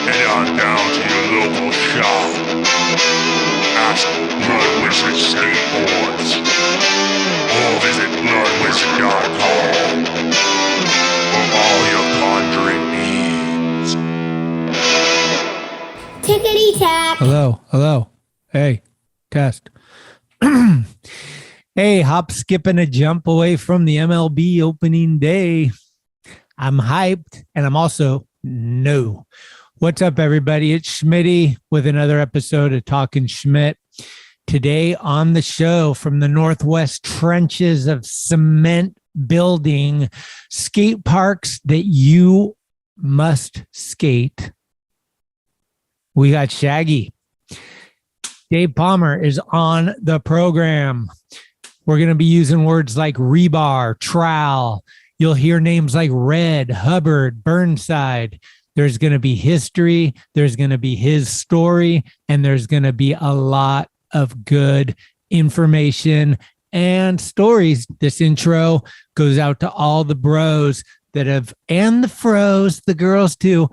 Head on down to your local shop. Ask Blood Wizard Skateboards. Or visit bloodwizard.com for all your conjuring needs. Tickety tack. Hello. Hey, test. Hey, hop, skip, and a jump away from the MLB opening day. I'm hyped, and I'm also no. What's up, everybody? It's Schmitty with another episode of Talkin Schmit. Today on the show, from the Northwest trenches of cement building, skate parks that you must skate, we got Shaggy. Dave Palmer is on the program. We're going to be using words like rebar, trowel. You'll hear names like Red, Hubbard, Burnside. There's going to be history. There's going to be his story. And there's going to be a lot of good information and stories. This intro goes out to all the bros that have, and the fros, the girls too,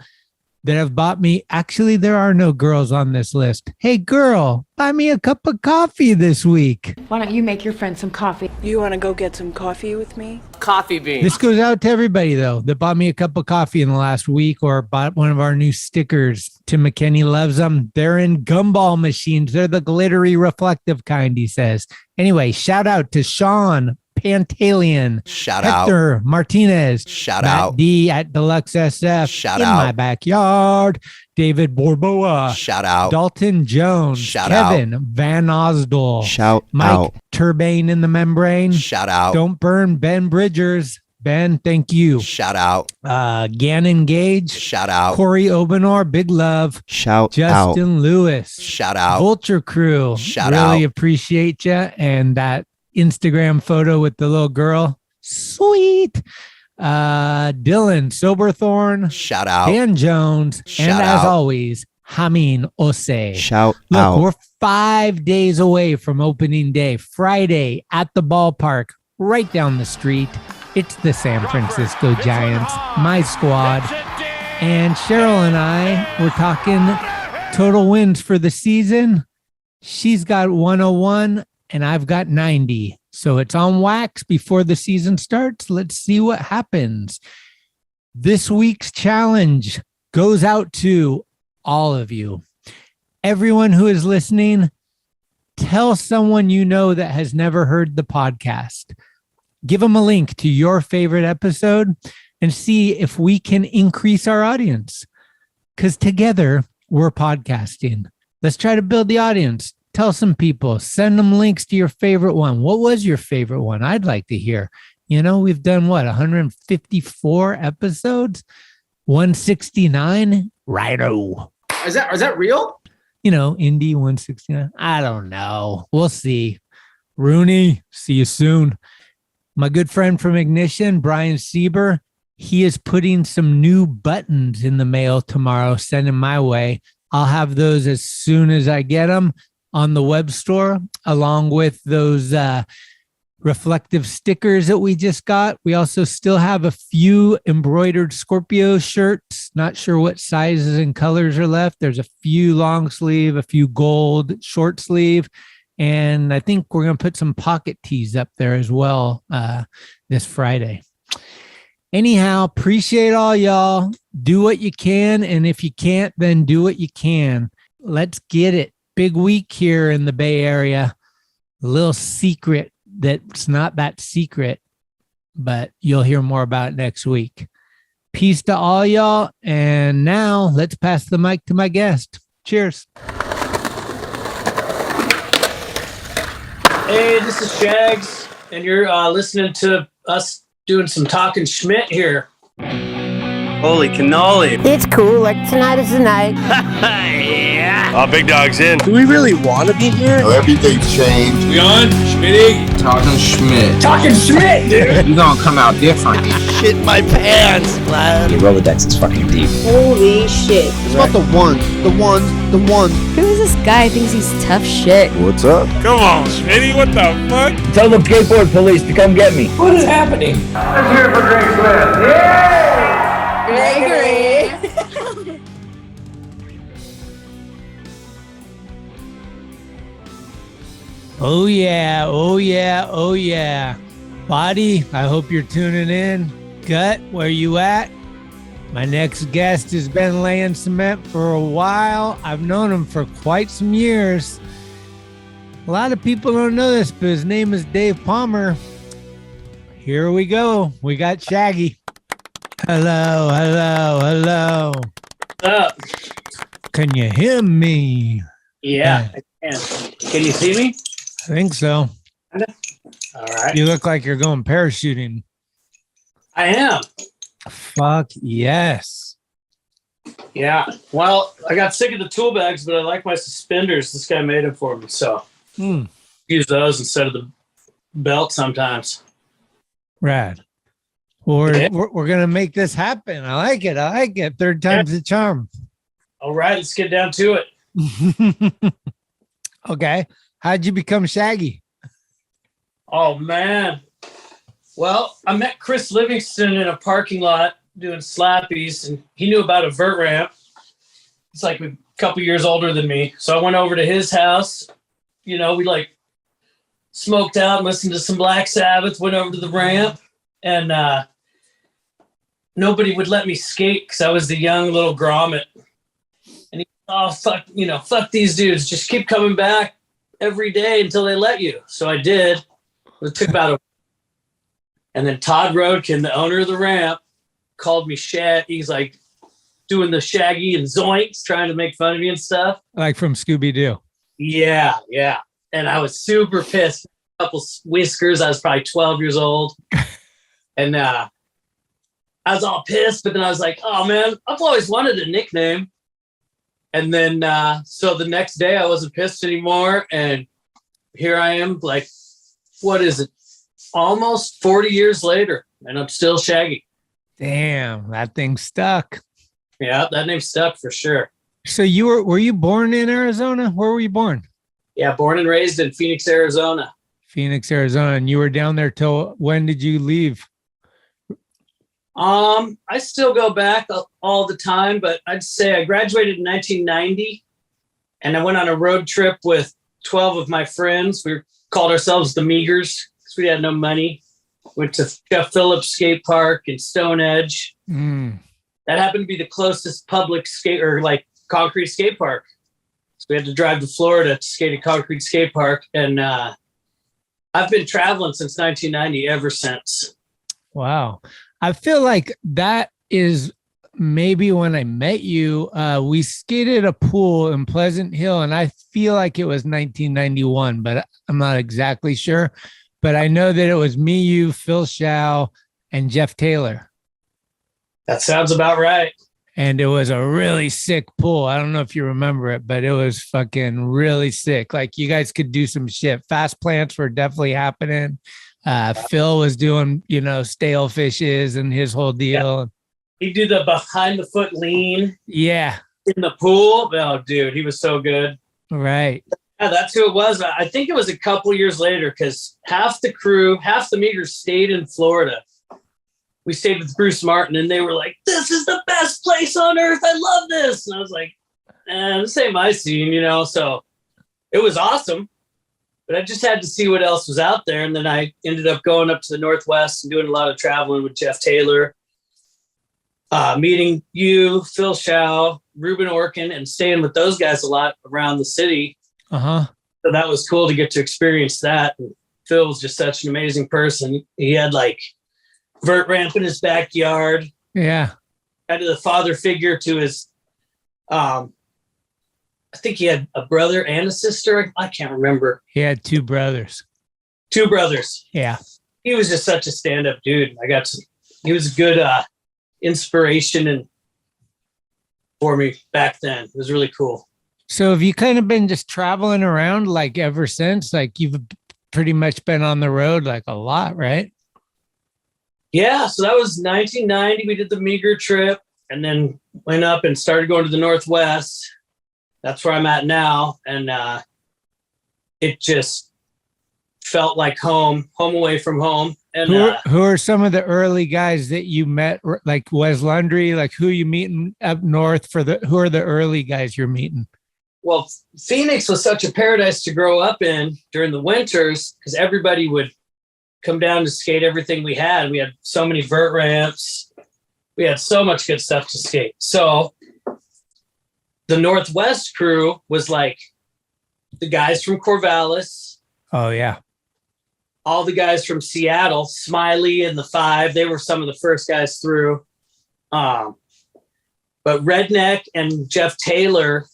that have bought me. Actually, there are no girls on this list. Hey, girl, buy me a cup of coffee this week. Why don't you make your friend some coffee? You want to go get some coffee with me? Coffee beans. This goes out to everybody, though, that bought me a cup of coffee in the last week or bought one of our new stickers. Tim McKinney loves them. They're in gumball machines. They're the glittery, reflective kind, he says. Anyway, shout out to Sean Pantalian. Shout Hector out. Martinez. Shout Matt out. D at Deluxe SF. Shout in out. my backyard. David Borboa. Shout out. Dalton Jones. Shout Kevin Van Osdol. Shout Mike out. Turbane in the membrane. Shout out. Don't burn Ben Bridgers. Ben, thank you. Shout out. Gannon Gage. Shout out. Corey Obenor, big love. Shout Justin out. Lewis. Shout out. Vulture Crew. Shout really out. appreciate you. And that Instagram photo with the little girl. Sweet. Dylan Soberthorn. Shout out. Dan Jones. Shout and as out. always, Hamin Ose. Shout Look, out. we're 5 days away from opening day. Friday at the ballpark, right down the street. It's the San Francisco Giants, my squad. And Sharal and I were talking total wins for the season. She's got 101 and I've got 90. So it's on wax before the season starts. Let's see what happens. This week's challenge goes out to all of you. Everyone who is listening, tell someone you know that has never heard the podcast. Give them a link to your favorite episode and see if we can increase our audience. Because together we're podcasting. Let's try to build the audience. Tell some people, send them links to your favorite one. What was your favorite one? I'd like to hear. You know, we've done what, 154 episodes? 169? Righto. Is that real? You know, Indy 169. I don't know. We'll see. Rooney, see you soon. My good friend from Ignition, Brian Sieber, he is putting some new buttons in the mail tomorrow. Send them my way. I'll have those as soon as I get them on the web store, along with those reflective stickers that we just got. We also still have a few embroidered Scorpio shirts. Not sure what sizes and colors are left. There's a few long sleeve, a few gold short sleeve. And I think we're going to put some pocket tees up there as well this Friday. Anyhow, appreciate all y'all. Do what you can. And if you can't, then do what you can. Let's get it. Big week here in the Bay Area. A little secret that's not that secret, but you'll hear more about it next week. Peace to all y'all. And now let's pass the mic to my guest. Cheers. Hey, this is Shags, and you're listening to us doing some Talkin Schmit here. Holy cannoli. It's cool. Like tonight is the night. Yeah. Big dog's in. Do we really want to be here? No, everything's changed. We on? Schmitty? Talkin Schmit. Talkin Schmit, dude! You gonna come out different. Shit my pants, lad. Your Rolodex is fucking deep. Holy shit. It's about the ones. Who is this guy? Thinks he's tough shit. What's up? Come on, Schmitty, what the fuck? Tell the skateboard police to come get me. What is happening? Gregory. Oh yeah, oh yeah, oh yeah. Body, I hope you're tuning in. Gut, where you at? My next guest has been laying cement for a while. I've known him for quite some years. A lot of people don't know this, but his name is Dave Palmer. Here we go. We got Shaggy. Hello, hello, hello. What's up? Can you hear me? Yeah, I can. Can you see me? I think so. All right. You look like you're going parachuting. I am. Fuck yes. Yeah. Well, I got sick of the tool bags, but I like my suspenders. This guy made them for me, so use those instead of the belt sometimes. Rad. We're gonna make this happen. I like it. I like it. Third time's the charm. All right, let's get down to it. Okay. How'd you become Shaggy? Oh man. Well, I met Chris Livingston in a parking lot doing slappies, and he knew about a vert ramp. He's like a couple years older than me. So I went over to his house. You know, we like smoked out and listened to some Black Sabbath, went over to the ramp, and nobody would let me skate because I was the young little grommet. And he fuck these dudes. Just keep coming back every day until they let you. So I did. It took about a and then Todd Roadkin, the owner of the ramp, called me Shag. He's like doing the Shaggy and Zoinks, trying to make fun of me and stuff. Like from Scooby-Doo. Yeah, yeah. And I was super pissed. A couple whiskers. I was probably 12 years old. And I was all pissed, but then I was like, oh man, I've always wanted a nickname. And then so the next day I wasn't pissed anymore. And here I am, like, what is it? Almost 40 years later, and I'm still Shaggy. Damn, that thing stuck. Yeah, that name stuck for sure. So were you born in Arizona? Where were you born? Yeah, born and raised in Phoenix, Arizona. Phoenix, Arizona. And you were down there till when did you leave? I still go back all the time, but I'd say I graduated in 1990, and I went on a road trip with 12 of my friends. We called ourselves the Meagers. We had no money. Went to Jeff Phillips skate park in Stone Edge. That happened to be the closest public skate or like concrete skate park. So we had to drive to Florida to skate a concrete skate park. And I've been traveling since 1990 ever since. Wow. I feel like that is maybe when I met you, we skated a pool in Pleasant Hill, and I feel like it was 1991, but I'm not exactly sure. But I know that it was me, you, Phil Shaw, and Jeff Taylor. That sounds about right. And it was a really sick pool. I don't know if you remember it, but it was fucking really sick. Like you guys could do some shit. Fast plants were definitely happening. Phil was doing, stale fishes and his whole deal. Yeah. He'd do the behind the foot lean. Yeah. In the pool. Oh, dude, he was so good. Right. Yeah, that's who it was. I think it was a couple years later because half the Meagers stayed in Florida. We stayed with Bruce Martin, and they were like, this is the best place on earth. I love this. And I was like, this ain't my scene, So it was awesome. But I just had to see what else was out there. And then I ended up going up to the Northwest and doing a lot of traveling with Jeff Taylor, meeting you, Phil Shaw, Ruben Orkin, and staying with those guys a lot around the city. So that was cool to get to experience that. And Phil was just such an amazing person. He had like vert ramp in his backyard. Yeah. Had the father figure to his, I think he had a brother and a sister. I can't remember. He had two brothers. Two brothers. Yeah. He was just such a stand-up dude. He was a good inspiration for me back then. It was really cool. So have you kind of been just traveling around like ever since? Like you've pretty much been on the road like a lot, right? Yeah. So that was 1990. We did the Meager trip and then went up and started going to the Northwest. That's where I'm at now. And it just felt like home away from home. And who are some of the early guys that you met, like Wes Lundry? Like who are you meeting up north who are the early guys you're meeting? Well, Phoenix was such a paradise to grow up in during the winters because everybody would come down to skate everything we had. We had so many vert ramps. We had so much good stuff to skate. So the Northwest crew was like the guys from Corvallis. Oh, yeah. All the guys from Seattle, Smiley and the Five, they were some of the first guys through. But Redneck and Jeff Taylor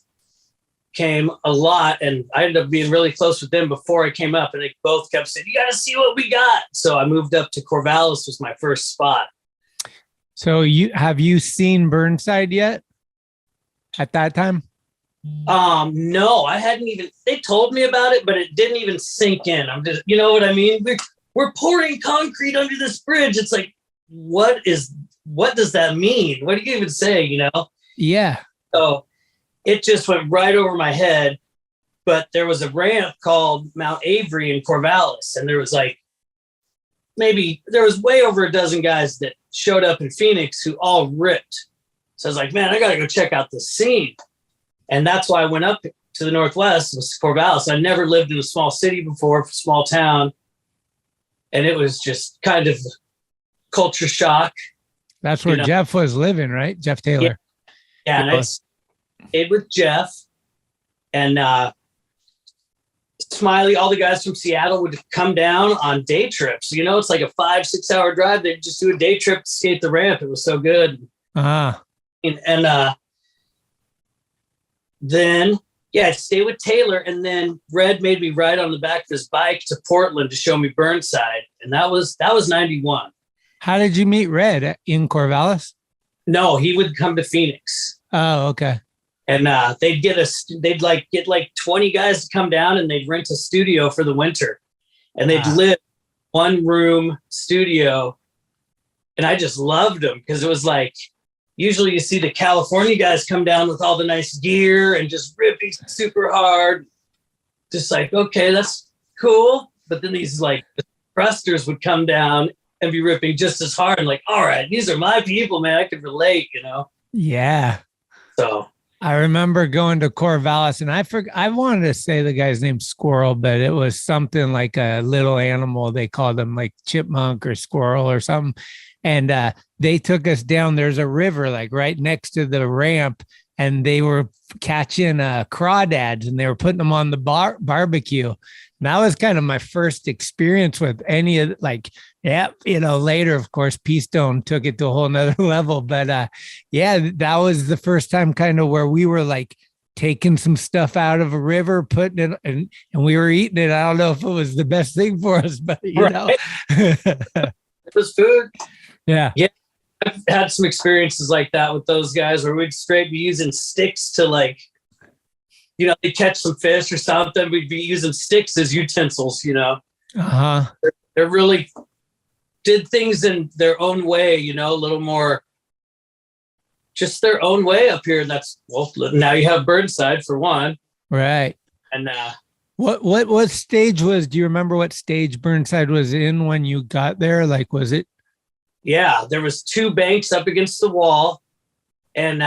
came a lot, and I ended up being really close with them before I came up, and they both kept saying, you got to see what we got. So I moved up to Corvallis was my first spot. So have you seen Burnside yet at that time? No, I hadn't even, they told me about it, but it didn't even sink in. I'm just, you know what I mean? We're pouring concrete under this bridge. It's like, what does that mean? What do you even say, you know? Yeah. So it just went right over my head, but there was a ramp called Mount Avery in Corvallis. And there was like, there was way over a dozen guys that showed up in Phoenix who all ripped. So I was like, man, I got to go check out this scene. And that's why I went up to the Northwest, was Corvallis. I never lived in a small city before, small town. And it was just kind of culture shock. That's where Jeff was living, right? Jeff Taylor. Yeah, and I stayed with Jeff. And Smiley, all the guys from Seattle would come down on day trips. You know, it's like a 5-6 hour drive. They'd just do a day trip to skate the ramp. It was so good. Then, I stayed with Taylor, and then Red made me ride on the back of his bike to Portland to show me Burnside, and that was 91. How did you meet Red? In Corvallis? No, he would come to Phoenix. Oh, okay. And they'd get 20 guys to come down, and they'd rent a studio for the winter, and they'd live one room studio, and I just loved them because it was like, usually you see the California guys come down with all the nice gear and just ripping super hard. Just like, okay, that's cool. But then these like thrusters would come down and be ripping just as hard. And like, all right, these are my people, man. I could relate, you know? Yeah. So I remember going to Corvallis, and I wanted to say the guy's name Squirrel, but it was something like a little animal. They called him like chipmunk or squirrel or something. And they took us down. There's a river like right next to the ramp, and they were catching crawdads, and they were putting them on the barbecue. And that was kind of my first experience with any of later, of course, P-Stone took it to a whole nother level. But that was the first time kind of where we were like taking some stuff out of a river, putting it and we were eating it. I don't know if it was the best thing for us, but you know, it was food. Yeah. I've had some experiences like that with those guys where we'd straight be using sticks to like, you know, they catch some fish or something. We'd be using sticks as utensils, you know. They're really did things in their own way, you know, a little more just their own way up here. That's, well, now you have Burnside for one. Right. And what stage do you remember what stage Burnside was in when you got there? Like, was it? Yeah, there was 2 banks up against the wall, and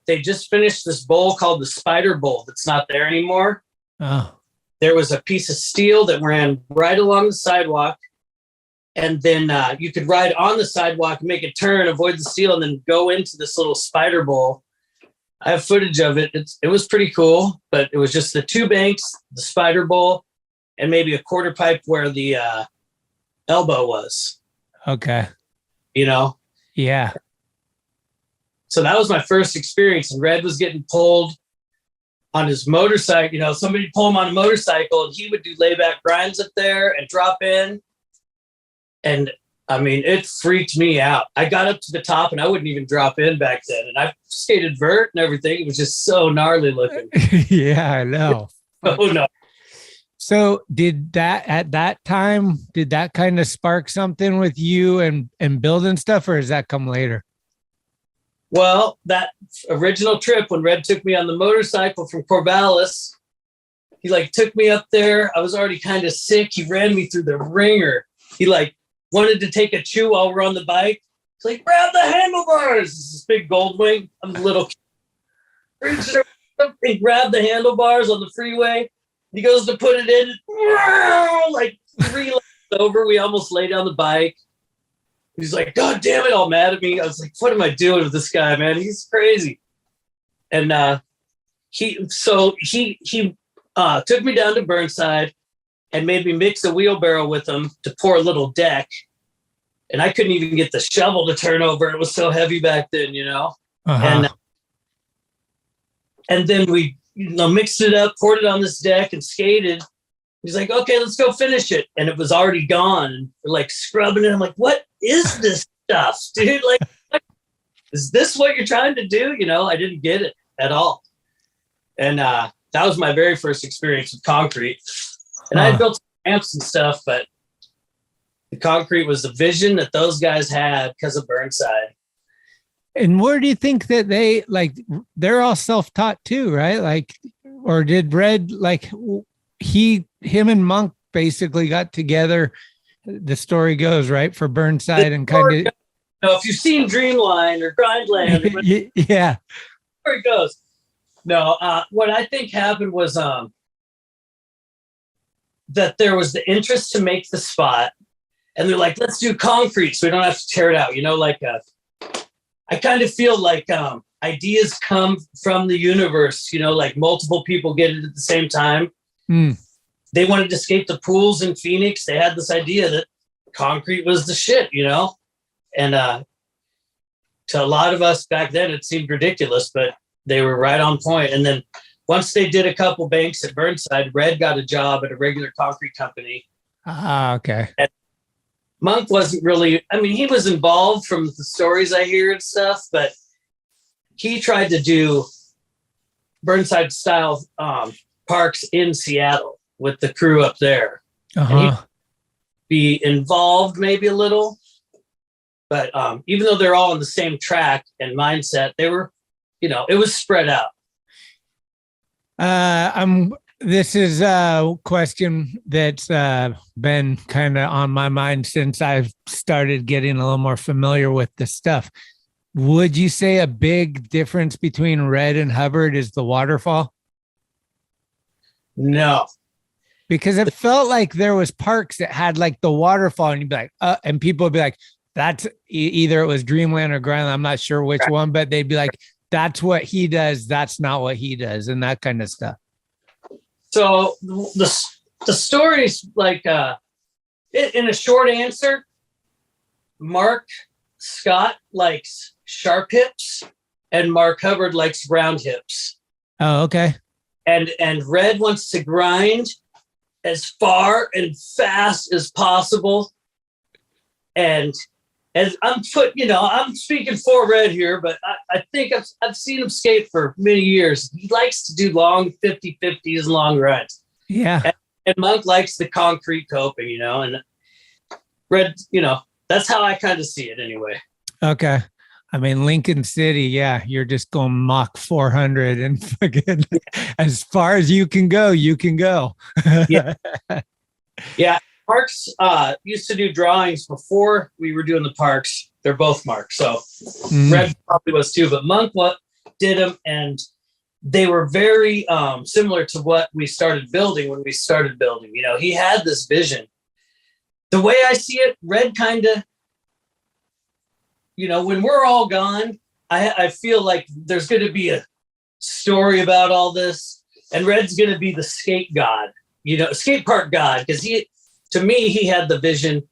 they just finished this bowl called the Spider Bowl that's not there anymore. Oh. There was a piece of steel that ran right along the sidewalk, and then you could ride on the sidewalk, make a turn, avoid the steel, and then go into this little Spider Bowl. I have footage of it. It was pretty cool, but it was just the 2 banks, the Spider Bowl, and maybe a quarter pipe where the elbow was. Okay. You know? Yeah. So that was my first experience. And Red was getting pulled on his motorcycle. You know, somebody pull him on a motorcycle, and he would do layback grinds up there and drop in. And I mean, it freaked me out. I got up to the top, and I wouldn't even drop in back then. And I skated vert and everything. It was just so gnarly looking. Yeah, I know. Oh, no. So did that kind of spark something with you and building stuff, or does that come later? Well, that original trip when Red took me on the motorcycle from Corvallis, he like took me up there. I was already kind of sick. He ran me through the ringer. He like wanted to take a chew while we're on the bike. It's like, grab the handlebars. It's this big gold wing. I'm a little kid. Reaches over and grab the handlebars on the freeway. He goes to put it in. Like 3 laps over, we almost lay down the bike. He's like, God damn it, all mad at me. I was like, what am I doing with this guy, man? He's crazy. And he took me down to Burnside and made me mix a wheelbarrow with him to pour a little deck. And I couldn't even get the shovel to turn over. It was so heavy back then, you know? Uh-huh. And then we mixed it up, poured it on this deck and skated. He's like, okay, let's go finish it. And it was already gone. And we're like scrubbing it. I'm like, what is this stuff, dude? Like, is this what you're trying to do? You know, I didn't get it at all. And that was my very first experience with concrete. And I had built ramps and stuff, but the concrete was the vision that those guys had because of Burnside. And where do you think that they're all self-taught too, right? Like, or did Red, like him and Monk basically got together, the story goes, right, for Burnside and kind of. No, if you've seen Dreamline or Grindland, yeah, where it goes. No, what I think happened was that there was the interest to make the spot, and they're like, let's do concrete so we don't have to tear it out. You know, like I kind of feel like ideas come from the universe, you know, like multiple people get it at the same time. They wanted to skate the pools in Phoenix. They had this idea that concrete was the shit, you know? And to a lot of us back then, it seemed ridiculous, but they were right on point. And then once they did a couple banks at Burnside, Red got a job at a regular concrete company. Okay. And Monk wasn't really, I mean, he was involved from the stories I hear and stuff, but he tried to do Burnside style parks in Seattle with the crew up there. And he'd be involved maybe a little, but even though they're all on the same track and mindset, they were, you know, it was spread out. This is a question that's been kind of on my mind since I've started getting a little more familiar with this stuff. Would you say a big difference between Red and Hubbard is the waterfall? No. Because it felt like there was parks that had like the waterfall and you'd be like, and people would be like, that's either it was Dreamland or Grindland. I'm not sure which one, but they'd be like, that's what he does. That's not what he does. And that kind of stuff. So the story's like, in a short answer, Mark Scott likes sharp hips and Mark Hubbard likes round hips. Oh, okay. And Red wants to grind as far and fast as possible. And as I'm speaking for Red here, but I think I've seen him skate for many years. He likes to do long 50-50s and long runs. Yeah. And Monk likes the concrete coping, you know, and Red, you know, that's how I kind of see it anyway. Okay. I mean, Lincoln City, yeah, you're just going Mach 400 and fucking as far as you can go, you can go. Yeah. Yeah. Parks used to do drawings before we were doing the parks. They're both Marks. So Red probably was too, but Monk did them. And they were very similar to what we started building when we started building. You know, he had this vision. The way I see it, Red kind of, you know, when we're all gone, I feel like there's going to be a story about all this. And Red's going to be the skate god, you know, skate park god. Because to me, he had the vision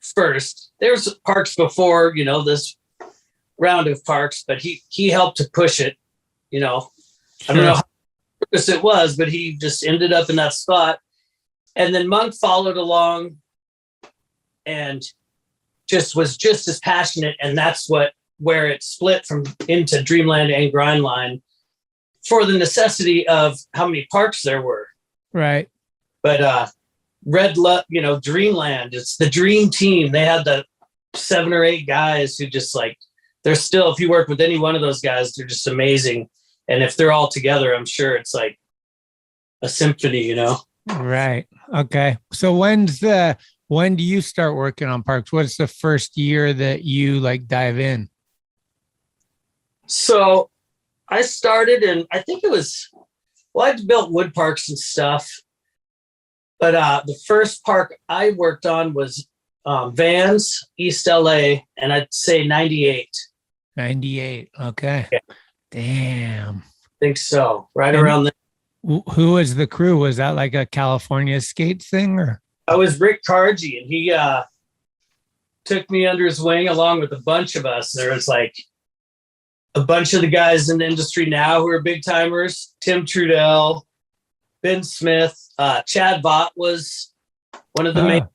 first. There's parks before, you know, this round of parks, but he helped to push it, you know. I don't know how purpose it was, but he just ended up in that spot. And then Monk followed along and was just as passionate. And that's where it split into Dreamland and Grindline for the necessity of how many parks there were. Right. But Red, you know, Dreamland, it's the dream team. They had the 7 or 8 guys who just like, they're still, if you work with any one of those guys, they're just amazing. And if they're all together, I'm sure it's like a symphony, you know? Right. Okay. So when's the when do you start working on parks? What's the first year that you like dive in? So I started in, I think it was, well, I'd built wood parks and stuff. But the first park I worked on was Vans, East LA, and I'd say 98. 98. Okay. Yeah. Damn. I think so. Right around there. Who was the crew? Was that like a California skate thing or? I was Rick Cargy, and he took me under his wing along with a bunch of us. There was like a bunch of the guys in the industry now who are big timers. Tim Trudell, Ben Smith, Chad Vaught was one of the main.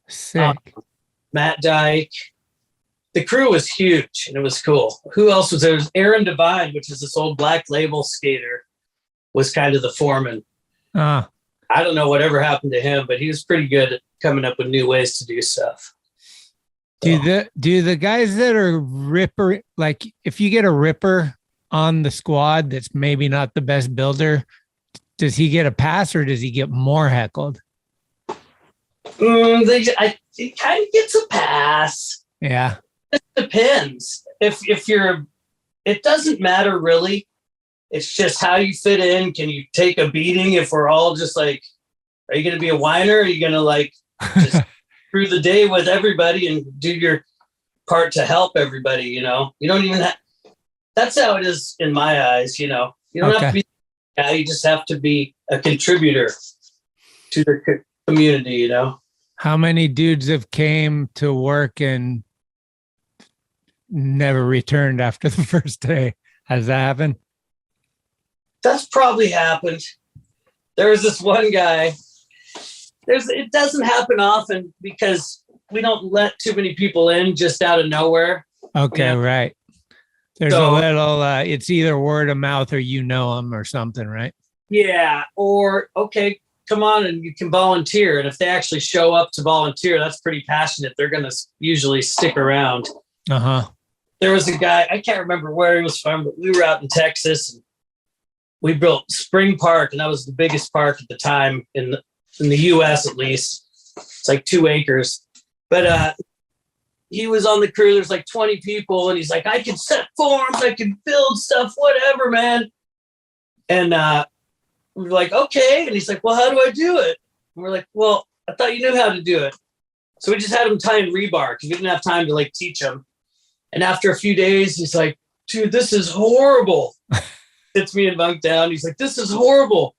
Sick. Matt Dyke. The crew was huge and it was cool. Who else was there? There was Aaron Devine, which is this old Black Label skater, was kind of the foreman. I don't know whatever happened to him, but he was pretty good at coming up with new ways to do stuff. Do the guys that are ripper, like if you get a ripper on the squad that's maybe not the best builder, does he get a pass or does he get more heckled? He kind of gets a pass. Yeah. It depends. If you're, it doesn't matter really. It's just how you fit in. Can you take a beating if we're all just like, are you going to be a whiner? Or are you going to like just through the day with everybody and do your part to help everybody? You know, you don't even have, that's how it is in my eyes. You know, you don't have to be, you just have to be a contributor to the community, you know. How many dudes have came to work and never returned after the first day? Has that happened? That's probably happened. There was this one guy. It doesn't happen often because we don't let too many people in just out of nowhere. Okay, you know? right. There's a little, it's either word of mouth or you know them or something, right? Yeah. Or, okay, come on and you can volunteer. And if they actually show up to volunteer, that's pretty passionate. They're going to usually stick around. There was a guy, I can't remember where he was from, but we were out in Texas and we built Spring Park, and that was the biggest park at the time in the U.S. at least. It's like 2 acres. But he was on the crew. There's like 20 people, and he's like, I can set forms, I can build stuff, whatever, man. And we were like, okay. And he's like, well, how do I do it? And we're like, well, I thought you knew how to do it. So we just had him tie in rebar because we didn't have time to like teach him. And after a few days, he's like, dude, this is horrible. Sits me and Monk down. He's like, this is horrible.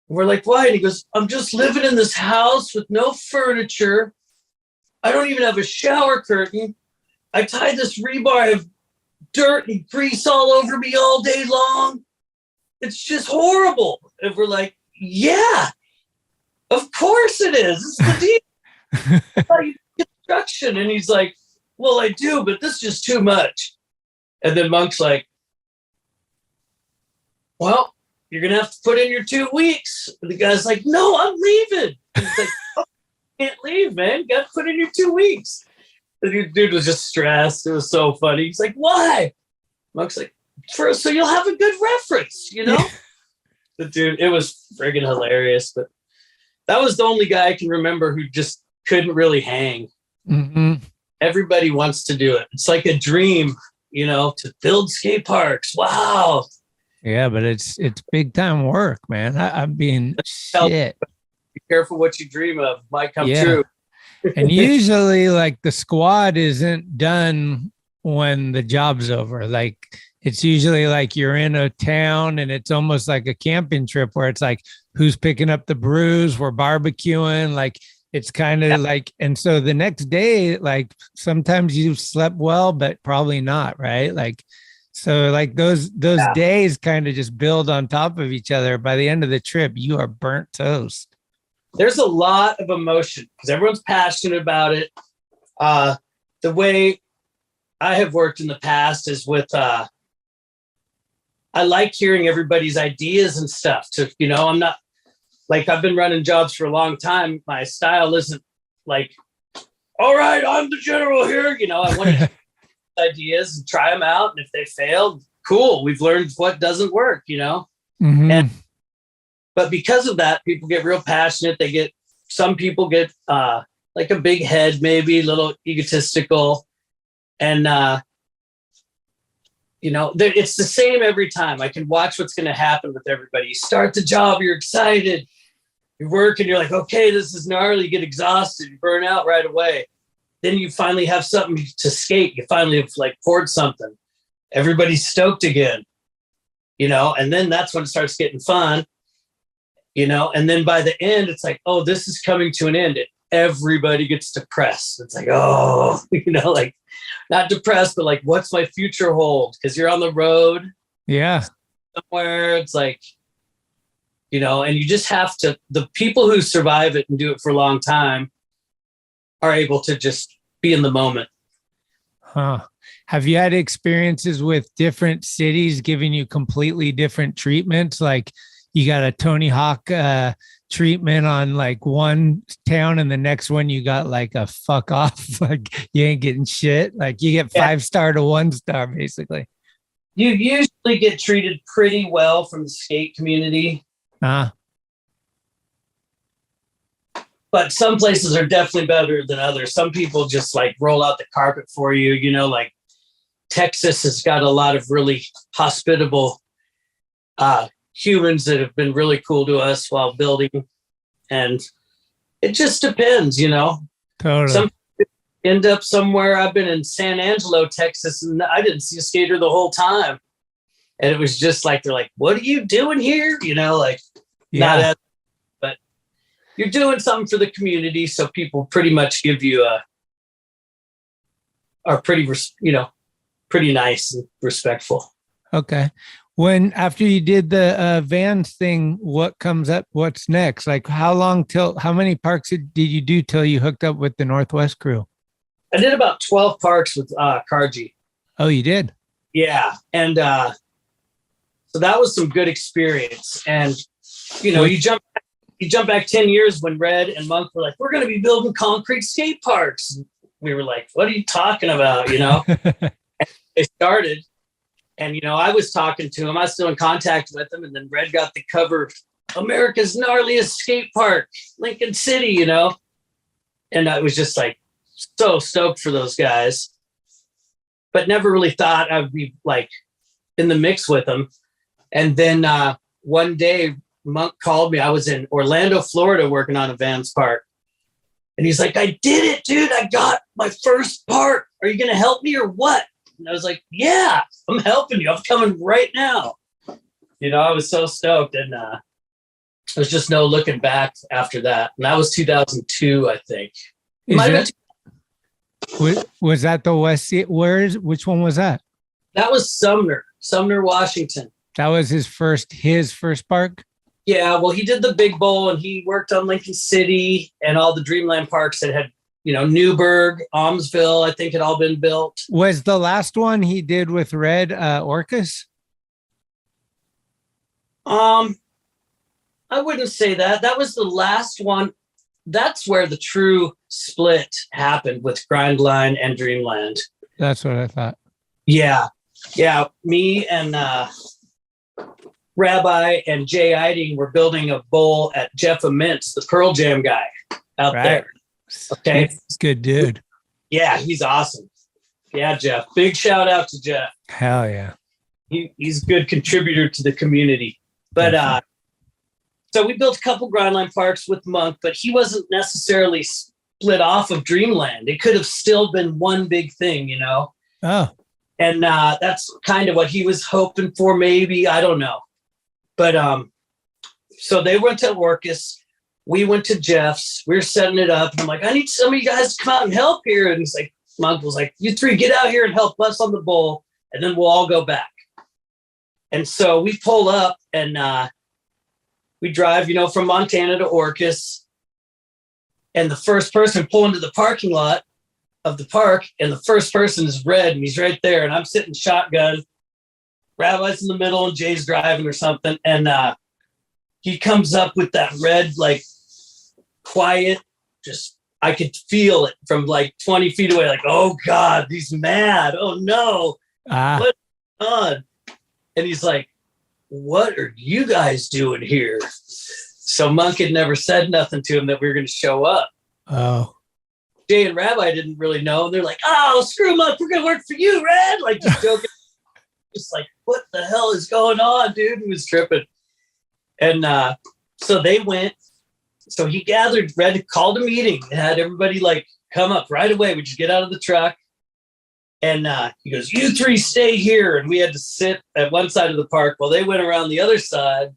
And we're like, why? And he goes, I'm just living in this house with no furniture. I don't even have a shower curtain. I tie this rebar. I have dirt and grease all over me all day long. It's just horrible. And we're like, yeah, of course it is. This is the deal. I thought you did construction. And he's like, well, I do, but this is just too much. And then Monk's like, well, you're going to have to put in your 2 weeks. And the guy's like, no, I'm leaving. And he's like, oh, you can't leave, man. You got to put in your 2 weeks. The dude was just stressed. It was so funny. He's like, why? Monk's like, first, so you'll have a good reference, you know? The dude, it was friggin' hilarious. But that was the only guy I can remember who just couldn't really hang. Everybody wants to do it. It's like a dream, you know, to build skate parks. Wow. Yeah, but it's big time work, man. I'm being shit. Be careful what you dream of. Might come true. And usually like the squad isn't done when the job's over. Like it's usually like you're in a town and it's almost like a camping trip where it's like, who's picking up the brews? We're barbecuing. Like it's kind of like, and so the next day, like sometimes you've slept well, but probably not, right? Like, so like those days kind of just build on top of each other. By the end of the trip, you are burnt toast. There's a lot of emotion because everyone's passionate about it. The way I have worked in the past is with, I like hearing everybody's ideas and stuff to, you know, I'm not like, I've been running jobs for a long time. My style isn't like, all right, I'm the general here. You know, I want to ideas and try them out. And if they fail, cool. We've learned what doesn't work, you know? But because of that, people get real passionate. Some people get like a big head, maybe a little egotistical. And, it's the same every time. I can watch what's going to happen with everybody. You start the job, you're excited. You work and you're like, okay, this is gnarly. You get exhausted, you burn out right away. Then you finally have something to skate. You finally have like poured something. Everybody's stoked again, and then that's when it starts getting fun, and then by the end, it's like, oh, this is coming to an end. Everybody gets depressed. It's like, oh, like not depressed, but like, what's my future hold? Because you're on the road. Yeah. Somewhere. It's like, and you just have to, the people who survive it and do it for a long time are able to just be in the moment. Huh. Have you had experiences with different cities giving you completely different treatments? Like you got a Tony Hawk treatment on like one town and the next one you got like a fuck off, like you ain't getting shit. Like you get 5-star to 1-star basically. You usually get treated pretty well from the skate community. But some places are definitely better than others. Some people just like roll out the carpet for you, like Texas has got a lot of really hospitable humans that have been really cool to us while building. And it just depends, Totally. Some end up somewhere. I've been in San Angelo, Texas, and I didn't see a skater the whole time. And it was just like, they're like, what are you doing here? Not as, but you're doing something for the community. So people pretty much give you are pretty, pretty nice and respectful. Okay. After you did the Vans thing, what comes up? What's next? Like how many parks did you do till you hooked up with the Northwest crew? I did about 12 parks with Karji. Oh, you did? Yeah. And so that was some good experience. And, you jump back 10 years when Red and Monk were like, we're going to be building concrete skate parks. And we were like, what are you talking about? They started. And, I was talking to him. I was still in contact with him. And then Red got the cover of America's gnarliest skate park, Lincoln City, And I was just like so stoked for those guys. But never really thought I would be like in the mix with them. And then one day, Monk called me. I was in Orlando, Florida, working on a Vans park. And he's like, I did it, dude. I got my first park. Are you going to help me or what? And I was like, yeah, I'm helping you. I'm coming right now. I was so stoked. And there was just no looking back after that. And that was 2002, I think. Was that the West? Which one was that? That was Sumner, Washington. That was his first park? Yeah, well, he did the Big Bowl and he worked on Lincoln City and all the Dreamland parks that had, Newburgh, Almsville, I think had all been built. Was the last one he did with Red Orcas? I wouldn't say that. That was the last one. That's where the true split happened with Grindline and Dreamland. That's what I thought. Yeah. Yeah. Me and Rabbi and Jay Eiding were building a bowl at Jeff Amintz, the Pearl Jam guy out there. Okay. He's a good dude. Yeah, he's awesome. Yeah, Jeff. Big shout out to Jeff. Hell yeah. He's a good contributor to the community. But so we built a couple Grindline parks with Monk, but he wasn't necessarily split off of Dreamland. It could have still been one big thing, Oh. And that's kind of what he was hoping for, maybe. I don't know. But so they went to Orcas. We went to Jeff's. We were setting it up. And I'm like, I need some of you guys to come out and help here. And he's like, Monk was like, you three get out here and help us on the bowl. And then we'll all go back. And so we pull up and we drive, from Montana to Orcas. And the first person pull into the parking lot of the park. And the first person is Red. And he's right there. And I'm sitting shotgun. Rabbi's in the middle and Jay's driving or something. And he comes up with that Red, like, quiet, just, I could feel it from like 20 feet away. Like, oh God, he's mad. Oh no. What's on? And he's like, what are you guys doing here? So Monk had never said nothing to him that we were going to show up. Oh. Jay and Rabbi didn't really know. They're like, oh, screw them up. We're going to work for you, Red. Like, just joking. Just like, what the hell is going on, dude? He was tripping. And so they went. So he gathered, Red called a meeting and had everybody like come up right away. We just get out of the truck. And he goes, you three stay here. And we had to sit at one side of the park while they went around the other side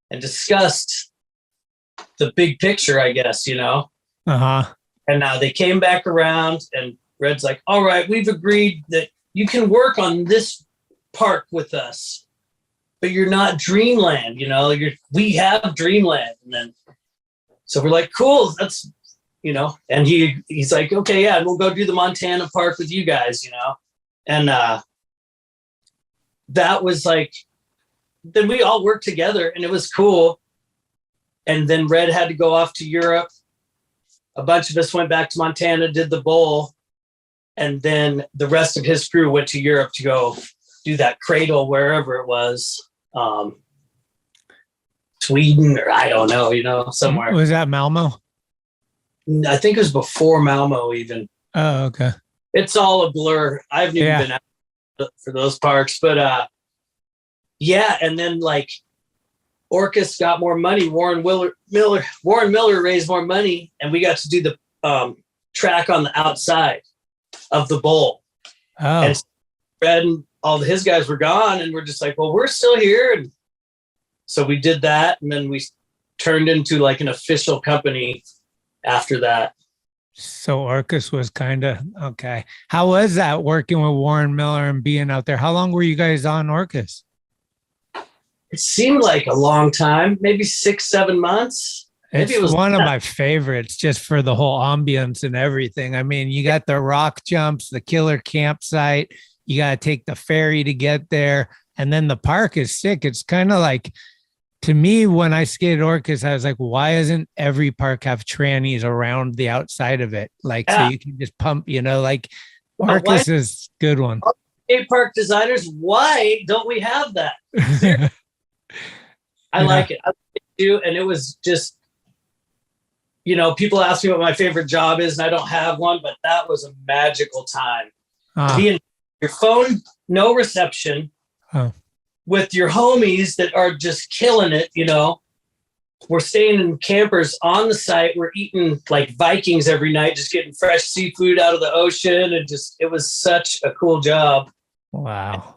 and discussed the big picture, I guess, you know? Uh-huh. And they came back around and Red's like, all right, we've agreed that you can work on this park with us, but you're not Dreamland, you know? We have Dreamland. And then, so we're like, cool, that's, you know, and he's like, okay, yeah, we'll go do the Montana park with you guys, you know? And that was like, then we all worked together and it was cool. And then Red had to go off to Europe. A bunch of us went back to Montana, did the bowl. And then the rest of his crew went to Europe to go do that cradle, wherever it was. Sweden, or I don't know, you know, somewhere. Was that Malmo? I think it was before Malmo even. Oh, okay. It's all a blur. I haven't even been out for those parks, but yeah. And then like Orcas got more money. Warren Miller raised more money, and we got to do the track on the outside of the bowl. Oh. And Fred and all his guys were gone, and we're just like, well, we're still here. And so we did that, and then we turned into like an official company after that. So Orcas was kind of okay. How was that working with Warren Miller and being out there? How long were you guys on Orcas? It seemed like a long time, maybe 6-7 months. Maybe It's one of my favorites just for the whole ambience and everything. I mean, you got the rock jumps, the killer campsite. You got to take the ferry to get there. And then the park is sick. It's kind of like, to me, when I skated Orcas, I was like, why doesn't every park have trannies around the outside of it? Like, so you can just pump, you know, like Orcas is a good one. Skate park designers, why don't we have that? I like it. I like it too. And it was just, you know, people ask me what my favorite job is, and I don't have one, but that was a magical time. Being your phone, no reception, with your homies that are just killing it, you know. We're staying in campers on the site. We're eating like Vikings every night, just getting fresh seafood out of the ocean. And just, it was such a cool job. Wow.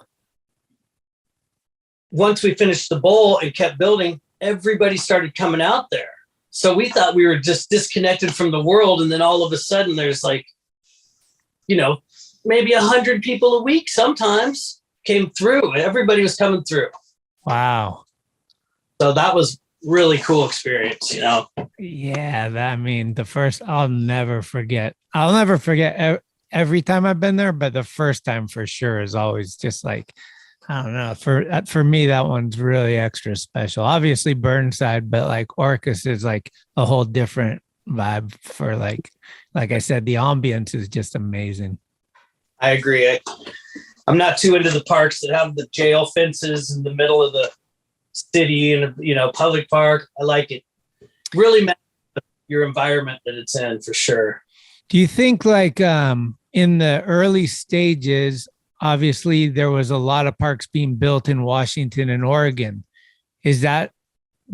Once we finished the bowl and kept building, everybody started coming out there. So we thought we were just disconnected from the world. And then all of a sudden there's like, you know, maybe 100 people a week sometimes came through. Everybody was coming through. Wow. So that was really cool experience, you know? Yeah. I mean, I'll never forget every time I've been there, but the first time for sure is always just like, I don't know. For me, that one's really extra special. Obviously Burnside, but like Orcas is like a whole different vibe for like I said, the ambience is just amazing. I agree. I'm not too into the parks that have the jail fences in the middle of the city and, you know, public park. I like it. Really matters your environment that it's in, for sure. Do you think like in the early stages, obviously there was a lot of parks being built in Washington and Oregon. Is that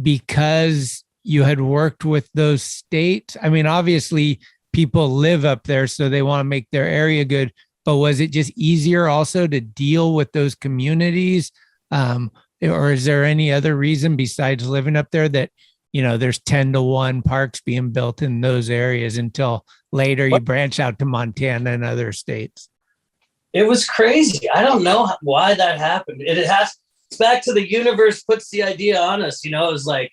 because you had worked with those states? I mean, obviously people live up there, so they want to make their area good, but was it just easier also to deal with those communities? Or is there any other reason besides living up there that, you know, there's 10-to-1 parks being built in those areas until later you branch out to Montana and other states? It was crazy. I don't know why that happened. It's back to the universe puts the idea on us. You know, it was like,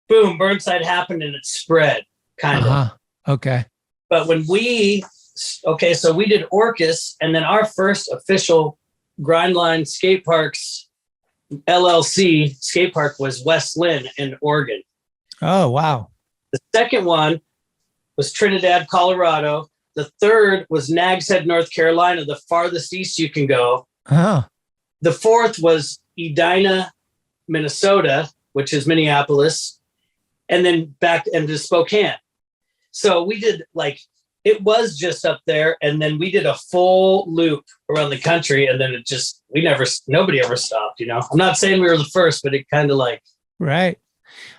boom, Burnside happened and it spread, kind of. Okay. But when so we did Orcas, and then our first official Grindline Skateparks LLC skate park was West Lynn in Oregon. Oh, wow. The second one was Trinidad, Colorado. The third was Nags Head, North Carolina, the farthest east you can go. The fourth was Edina, Minnesota, which is Minneapolis, and then back into Spokane. So we did like it was just up there, and then we did a full loop around the country, and then nobody ever stopped. I'm not saying we were the first, but it kind of like right.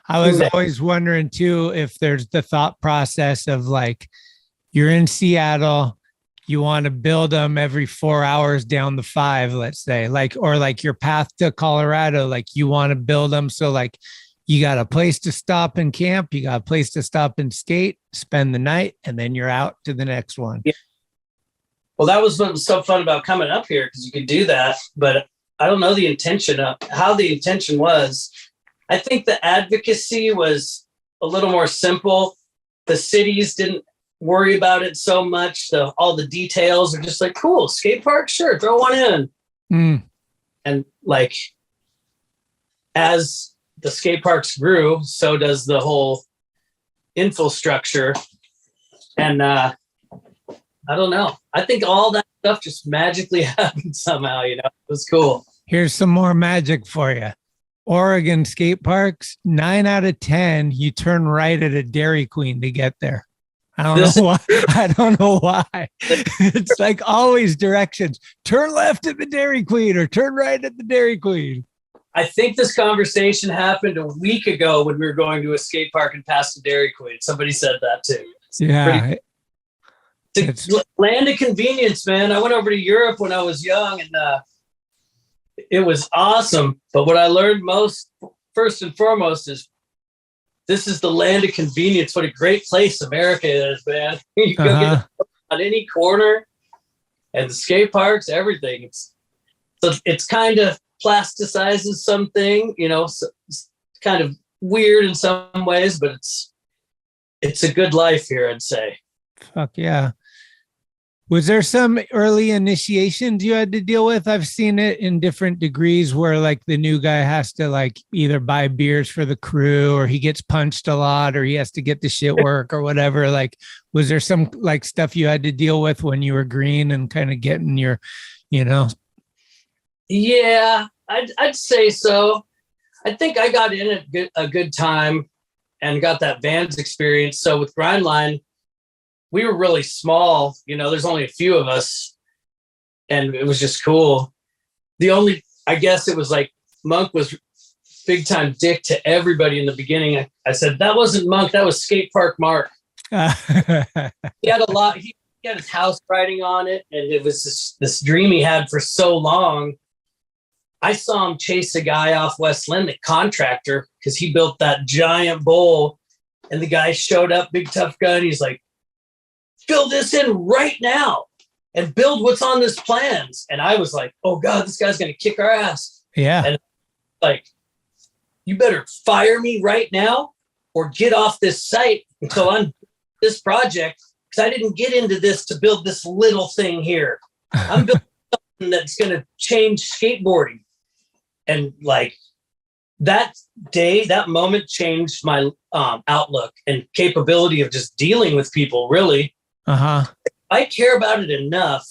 I was always wondering too if there's the thought process of like you're in Seattle, you want to build them every 4 hours down the 5, let's say, or your path to Colorado, like you want to build them so like you got a place to stop and camp, you got a place to stop and skate, spend the night, and then you're out to the next one. Yeah. Well, that was what was so fun about coming up here, because you could do that, but I don't know how the intention was. I think the advocacy was a little more simple. The cities didn't worry about it so much. All the details are just like, cool, skate park, sure, throw one in. And like, as the skate parks grew, so does the whole infrastructure. And I don't know. I think all that stuff just magically happened somehow, It was cool. Here's some more magic for you. Oregon skate parks, 9 out of 10, you turn right at a Dairy Queen to get there. I don't know why. It's like always directions. Turn left at the Dairy Queen or turn right at the Dairy Queen. I think this conversation happened a week ago when we were going to a skate park and past the Dairy Queen. Somebody said that too. It's land of convenience, man. I went over to Europe when I was young, and it was awesome. But what I learned first and foremost, is this is the land of convenience. What a great place America is, man. You go get on any corner, and the skate parks, everything. It's kind of plasticizes something, so it's kind of weird in some ways, but it's a good life here, I'd say. Fuck yeah. Was there some early initiations you had to deal with? I've seen it in different degrees where like the new guy has to like either buy beers for the crew, or he gets punched a lot, or he has to get the shit work or whatever. Like, was there some like stuff you had to deal with when you were green and kind of getting your, Yeah, I'd say so. I think I got in at a good time and got that Vans experience. So with Grindline, we were really small. There's only a few of us, and it was just cool. I guess it was like Monk was big time dick to everybody in the beginning. I said, that wasn't Monk, that was Skate Park Mark. He had a lot. He had his house riding on it, and it was this dream he had for so long. I saw him chase a guy off West Lynn, the contractor, because he built that giant bowl, and the guy showed up, big tough guy, and he's like, fill this in right now and build what's on this plans. And I was like, oh God, this guy's going to kick our ass. Yeah. And like, you better fire me right now or get off this site until I'm this project. Cause I didn't get into this to build this little thing here. I'm building something that's going to change skateboarding. And like that day, that moment changed my outlook and capability of just dealing with people, really. I care about it enough.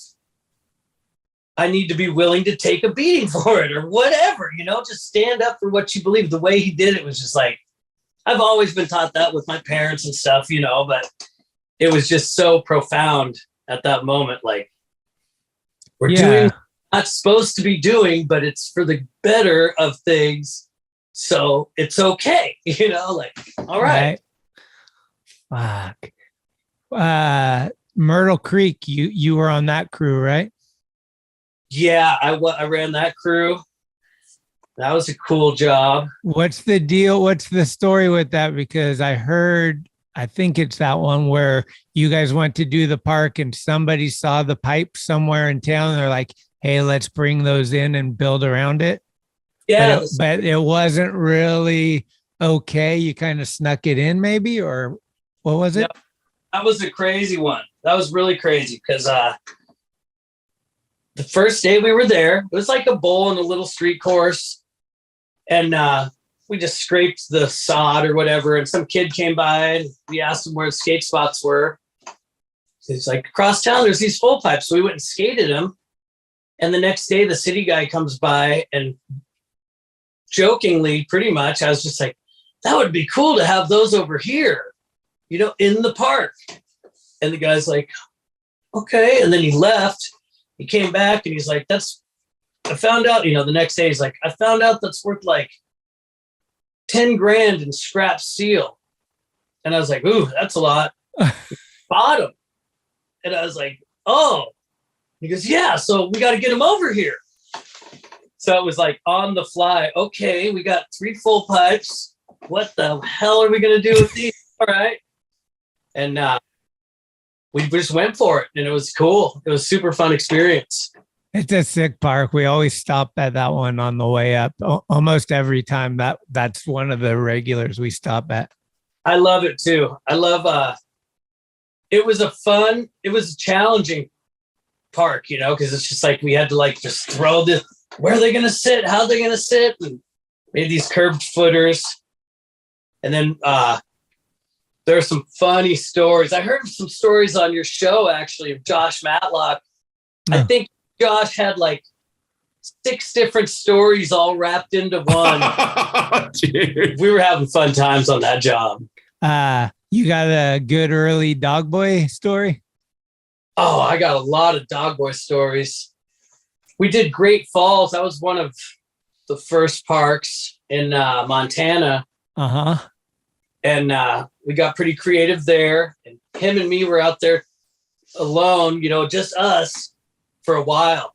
I need to be willing to take a beating for it or whatever, just stand up for what you believe. The way he did it was just like, I've always been taught that with my parents and stuff, but it was just so profound at that moment. Like, we're doing what we're not supposed to be doing, but it's for the better of things. So it's okay, like, all right. Fuck. Myrtle Creek, you were on that crew, right? Yeah, I ran that crew. That was a cool job. What's the deal? What's the story with that? Because I think it's that one where you guys went to do the park and somebody saw the pipe somewhere in town. And they're like, hey, let's bring those in and build around it. Yeah. But it wasn't really okay. You kind of snuck it in maybe, or what was it? No, that was a crazy one. That was really crazy because the first day we were there, it was like a bowl in a little street course. And we just scraped the sod or whatever. And some kid came by and we asked him where the skate spots were. He's like, across town, there's these full pipes. So we went and skated them. And the next day, the city guy comes by and jokingly, pretty much, I was just like, that would be cool to have those over here, in the park. And the guy's like, okay. And then he left. He came back and he's like, I found out, the next day he's like, I found out that's worth like 10 grand in scrap steel. And I was like, ooh, that's a lot. Bought him. And I was like, oh. He goes, yeah, so we got to get him over here. So it was like on the fly. Okay, we got 3 full pipes. What the hell are we going to do with these? All right. And we just went for it. And it was cool. It was a super fun experience. It's a sick park. We always stop at that one on the way up. Almost every time that's one of the regulars we stop at. I love it too. I love it was a challenging park, because it's just like we had to like just throw where are they gonna sit, how are they gonna sit, and made these curved footers. And then there are some funny stories. I heard some stories on your show actually of Josh Matlock. Oh. I think Josh had like 6 different stories all wrapped into one. Dude. We were having fun times on that job. You got a good early dog boy story? Oh, I got a lot of dog boy stories. We did Great Falls. That was one of the first parks in Montana. Uh-huh. And we got pretty creative there. And him and me were out there alone, just us for a while.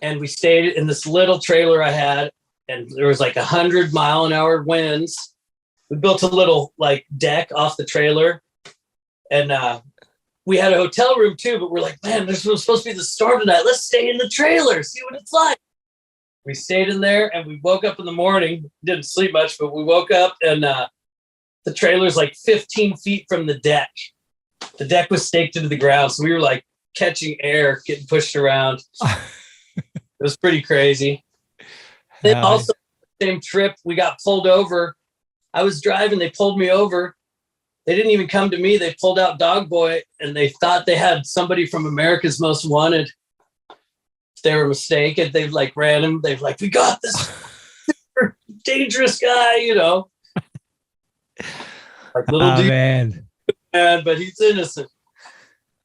And we stayed in this little trailer I had, and there was like 100-mile-an-hour winds. We built a little like deck off the trailer, and we had a hotel room too, but we're like, man, there's supposed to be the storm tonight. Let's stay in the trailer, see what it's like. We stayed in there, and we woke up in the morning. Didn't sleep much, but we woke up, and the trailer's like 15 feet from the deck. The deck was staked into the ground, so we were like catching air, getting pushed around. It was pretty crazy. Then also, same trip, we got pulled over. I was driving, they pulled me over. They didn't even come to me. They pulled out Dog Boy, and they thought they had somebody from America's Most Wanted. They were mistaken. They like ran him. They're like, we got this super dangerous guy, Like little dude, man, but he's innocent.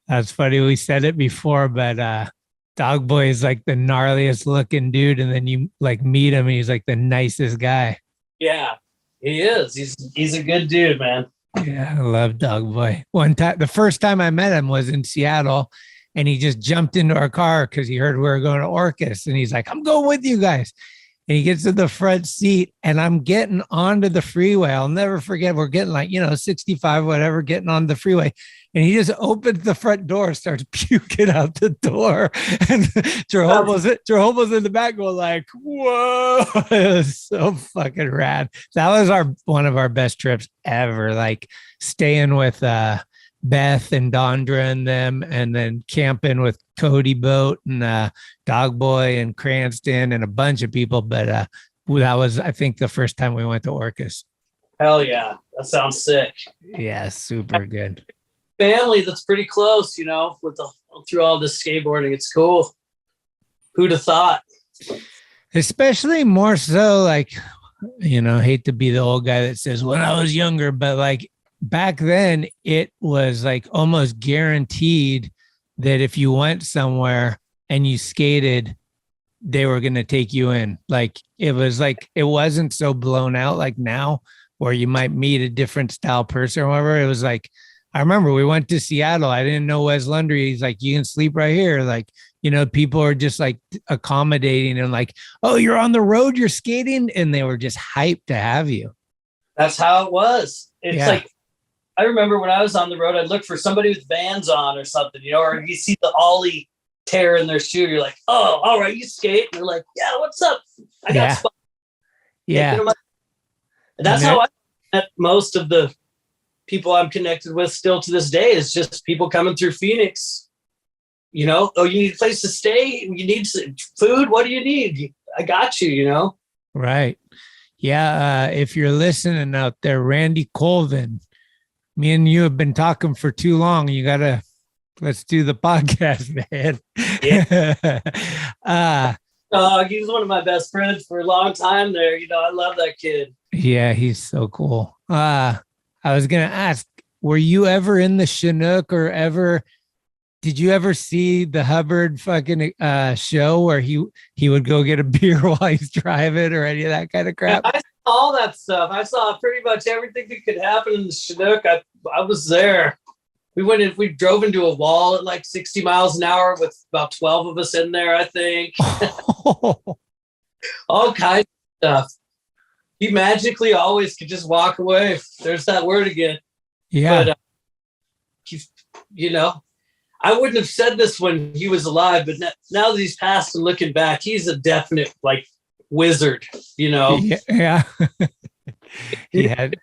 That's funny. We said it before, but Dog Boy is like the gnarliest looking dude, and then you like meet him, and he's like the nicest guy. Yeah, he is. He's a good dude, man. Yeah, I love Dog Boy. One time, the first time I met him was in Seattle, and he just jumped into our car because he heard we were going to Orcas, and he's like, I'm going with you guys. And he gets to the front seat, and I'm getting onto the freeway. I'll never forget. We're getting like, 65, whatever, getting on the freeway. And he just opens the front door, starts puking out the door. And Jerobo's in the back going like, whoa. It was so fucking rad. That was one of our best trips ever. Like staying with Beth and Dondra and them, and then camping with Cody Boat and Dog Boy and Cranston and a bunch of people. But that was, I think, the first time we went to Orcas. Hell yeah. That sounds sick. Yeah, super good. Family that's pretty close, with through all this skateboarding. It's cool. Who'd have thought? Especially more so like, hate to be the old guy that says when I was younger, but like back then it was like almost guaranteed that if you went somewhere and you skated, they were going to take you in. Like it was like, it wasn't so blown out like now where you might meet a different style person or whatever. It was like, I remember we went to Seattle. I didn't know Wes Lundry. He's like, you can sleep right here. Like, people are just like accommodating and like, oh, you're on the road, you're skating. And they were just hyped to have you. That's how it was. It's like, I remember when I was on the road, I'd look for somebody with Vans on or something, or you see the ollie tear in their shoe. You're like, oh, all right, you skate. And you're like, yeah, what's up? I got spots. Yeah. And that's how I met most of the people I'm connected with still to this day, is just people coming through Phoenix. Oh, you need a place to stay? You need food? What do you need? I got you, Right. Yeah. If you're listening out there, Randy Colvin, me and you have been talking for too long. Let's do the podcast, man. Yeah. He's one of my best friends for a long time there. I love that kid. Yeah, he's so cool. I was going to ask, were you ever in the Chinook or ever? Did you ever see the Hubbard fucking show where he would go get a beer while he's driving or any of that kind of crap? I saw all that stuff. I saw pretty much everything that could happen in the Chinook. I was there. We drove into a wall at like 60 miles an hour with about 12 of us in there, I think. All kinds of stuff. He magically always could just walk away. There's that word again. Yeah. But, I wouldn't have said this when he was alive, but now that he's passed and looking back, he's a definite like wizard, Yeah. He had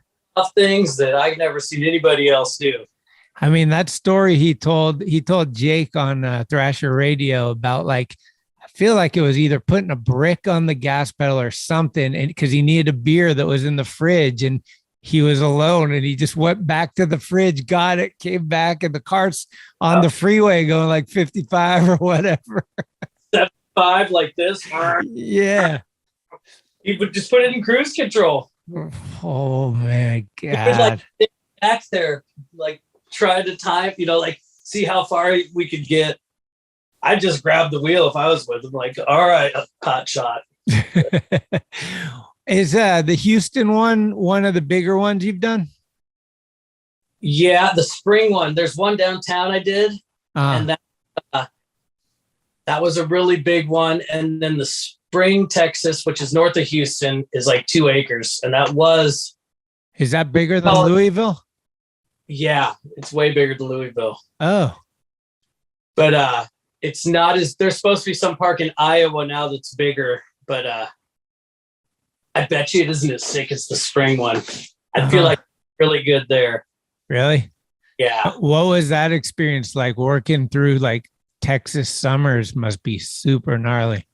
things that I've never seen anybody else do. I mean, that story he told Jake on Thrasher Radio about like, I feel like it was either putting a brick on the gas pedal or something, and because he needed a beer that was in the fridge and he was alone, and he just went back to the fridge, got it, came back, and the car's on the freeway going like 55 or whatever. 75 like this. Yeah. He would just put it in cruise control. Oh my God. He would like sit back there, like try to time, like see how far we could get. I just grabbed the wheel if I was with him, like, all right, hot shot. Is the Houston one of the bigger ones you've done? Yeah, the spring one. There's one downtown I did, and that was a really big one. And then the Spring, Texas, which is north of Houston, is like 2 acres, and that was. Is that bigger than Louisville? Yeah, it's way bigger than Louisville. Oh, but it's not as. There's supposed to be some park in Iowa now that's bigger, but I bet you it isn't as sick as the spring one. I feel like really good there. Really? Yeah. What was that experience like working through like Texas summers? Must be super gnarly.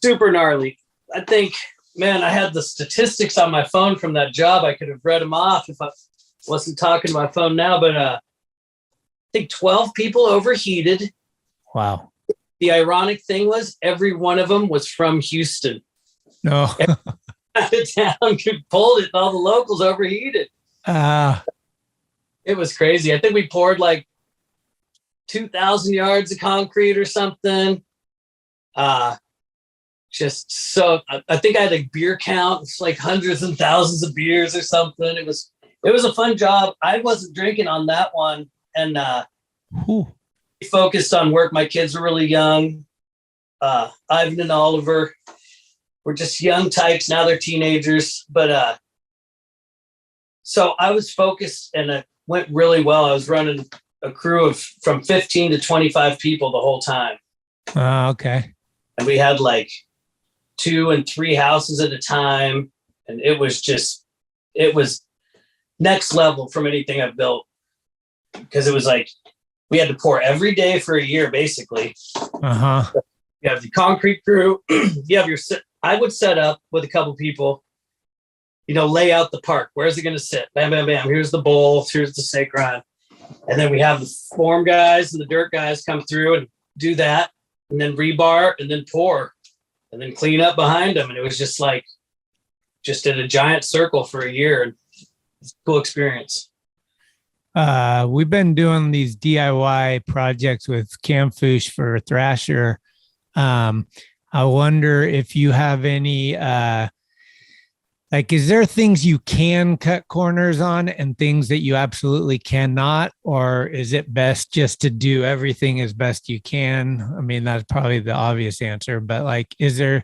Super gnarly. I think, man, I had the statistics on my phone from that job. I could have read them off if I wasn't talking to my phone now, but I think 12 people overheated. Wow. The ironic thing was every one of them was from Houston. No. The town could pull it, and all the locals overheated. It was crazy. I think we poured like 2,000 yards of concrete or something. Just so I think I had a beer count. It's like hundreds and thousands of beers or something. It was a fun job. I wasn't drinking on that one, and focused on work. My kids were really young. Ivan and Oliver were just young types. Now they're teenagers. But so I was focused, and it went really well. I was running a crew of from 15 to 25 people the whole time. Okay. And we had like 2 and 3 houses at a time. And it was next level from anything I've built. Because it was like, we had to pour every day for a year, basically. You have the concrete crew. You have I would set up with a couple people, lay out the park. Where's it going to sit? Bam, bam, bam. Here's the bowl. Here's the snake run. And then we have the form guys and the dirt guys come through and do that. And then rebar and then pour and then clean up behind them. And it was just in a giant circle for a year. And it's a cool experience. We've been doing these DIY projects with Camfoosh for Thrasher. I wonder if you have any, is there things you can cut corners on and things that you absolutely cannot, or is it best just to do everything as best you can? I mean, that's probably the obvious answer, but is there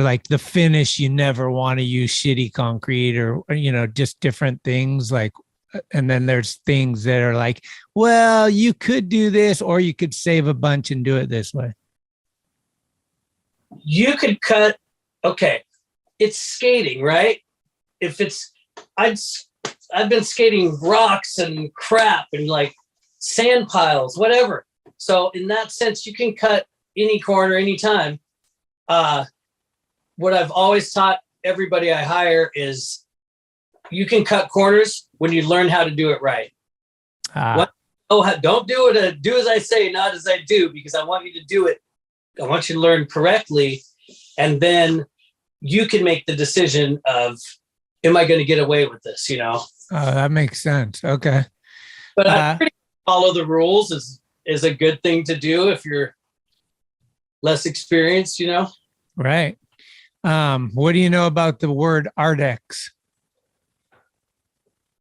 like the finish you never want to use shitty concrete or just different things and then there's things that are like, well, you could do this or you could save a bunch and do it this way. You could cut. Okay. It's skating, right? I've been skating rocks and crap and like sand piles, whatever. So in that sense, you can cut any corner, anytime. What I've always taught everybody I hire is you can cut corners when you learn how to do it right. Don't do it. Do as I say, not as I do, because I want you to do it. I want you to learn correctly. And then you can make the decision of am I going to get away with this? You know. That makes sense. Okay. But I pretty follow the rules is a good thing to do if you're less experienced, you know? Right. What do you know about the word Ardex?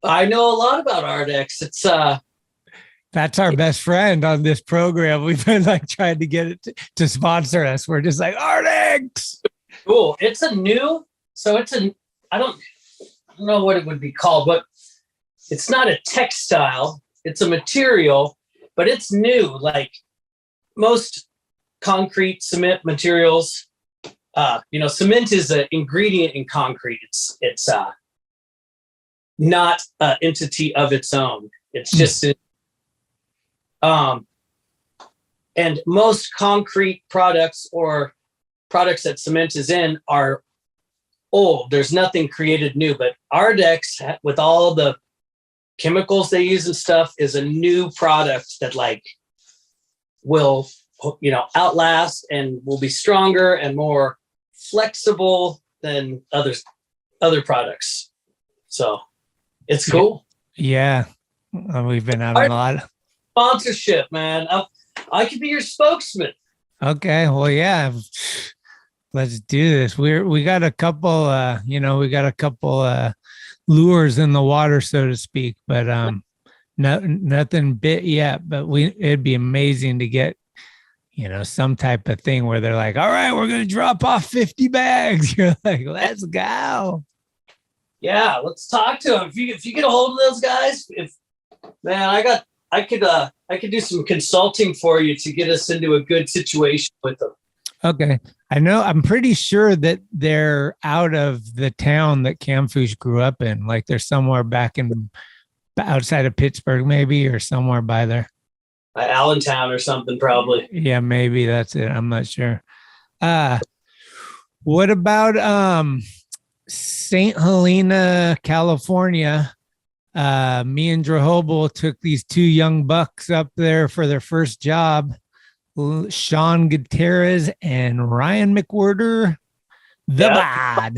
I know a lot about Ardex. It's that's our best friend on this program. We've been like trying to get it to sponsor us. We're just like Ardex. Cool. It's a new, so it's a, I don't know what it would be called, but it's not a textile. It's a material, but it's new. Like most concrete cement materials, cement is an ingredient in concrete. It's not an entity of its own. It's just and most concrete products or products that cement is in are old. There's nothing created new, but Ardex, with all the chemicals they use and stuff, is a new product that like will, outlast and will be stronger and more flexible than other products. So it's cool. Yeah. We've been having a lot of sponsorship, man. I could be your spokesman. Okay. Well, yeah. Let's do this. We got a couple lures in the water, so to speak, but nothing bit yet. But it'd be amazing to get, some type of thing where they're like, all right, we're gonna drop off 50 bags. You're like, let's go. Yeah, let's talk to them. If you get a hold of those guys, I could do some consulting for you to get us into a good situation with them. Okay. I'm pretty sure that they're out of the town that Camfoosh grew up in. Like they're somewhere back outside of Pittsburgh, maybe, or somewhere by there. Allentown or something, probably. Yeah, maybe that's it. I'm not sure. What about St. Helena, California? Me and Drehobel took these two young bucks up there for their first job. Sean Gutierrez and Ryan McWhirter, bod.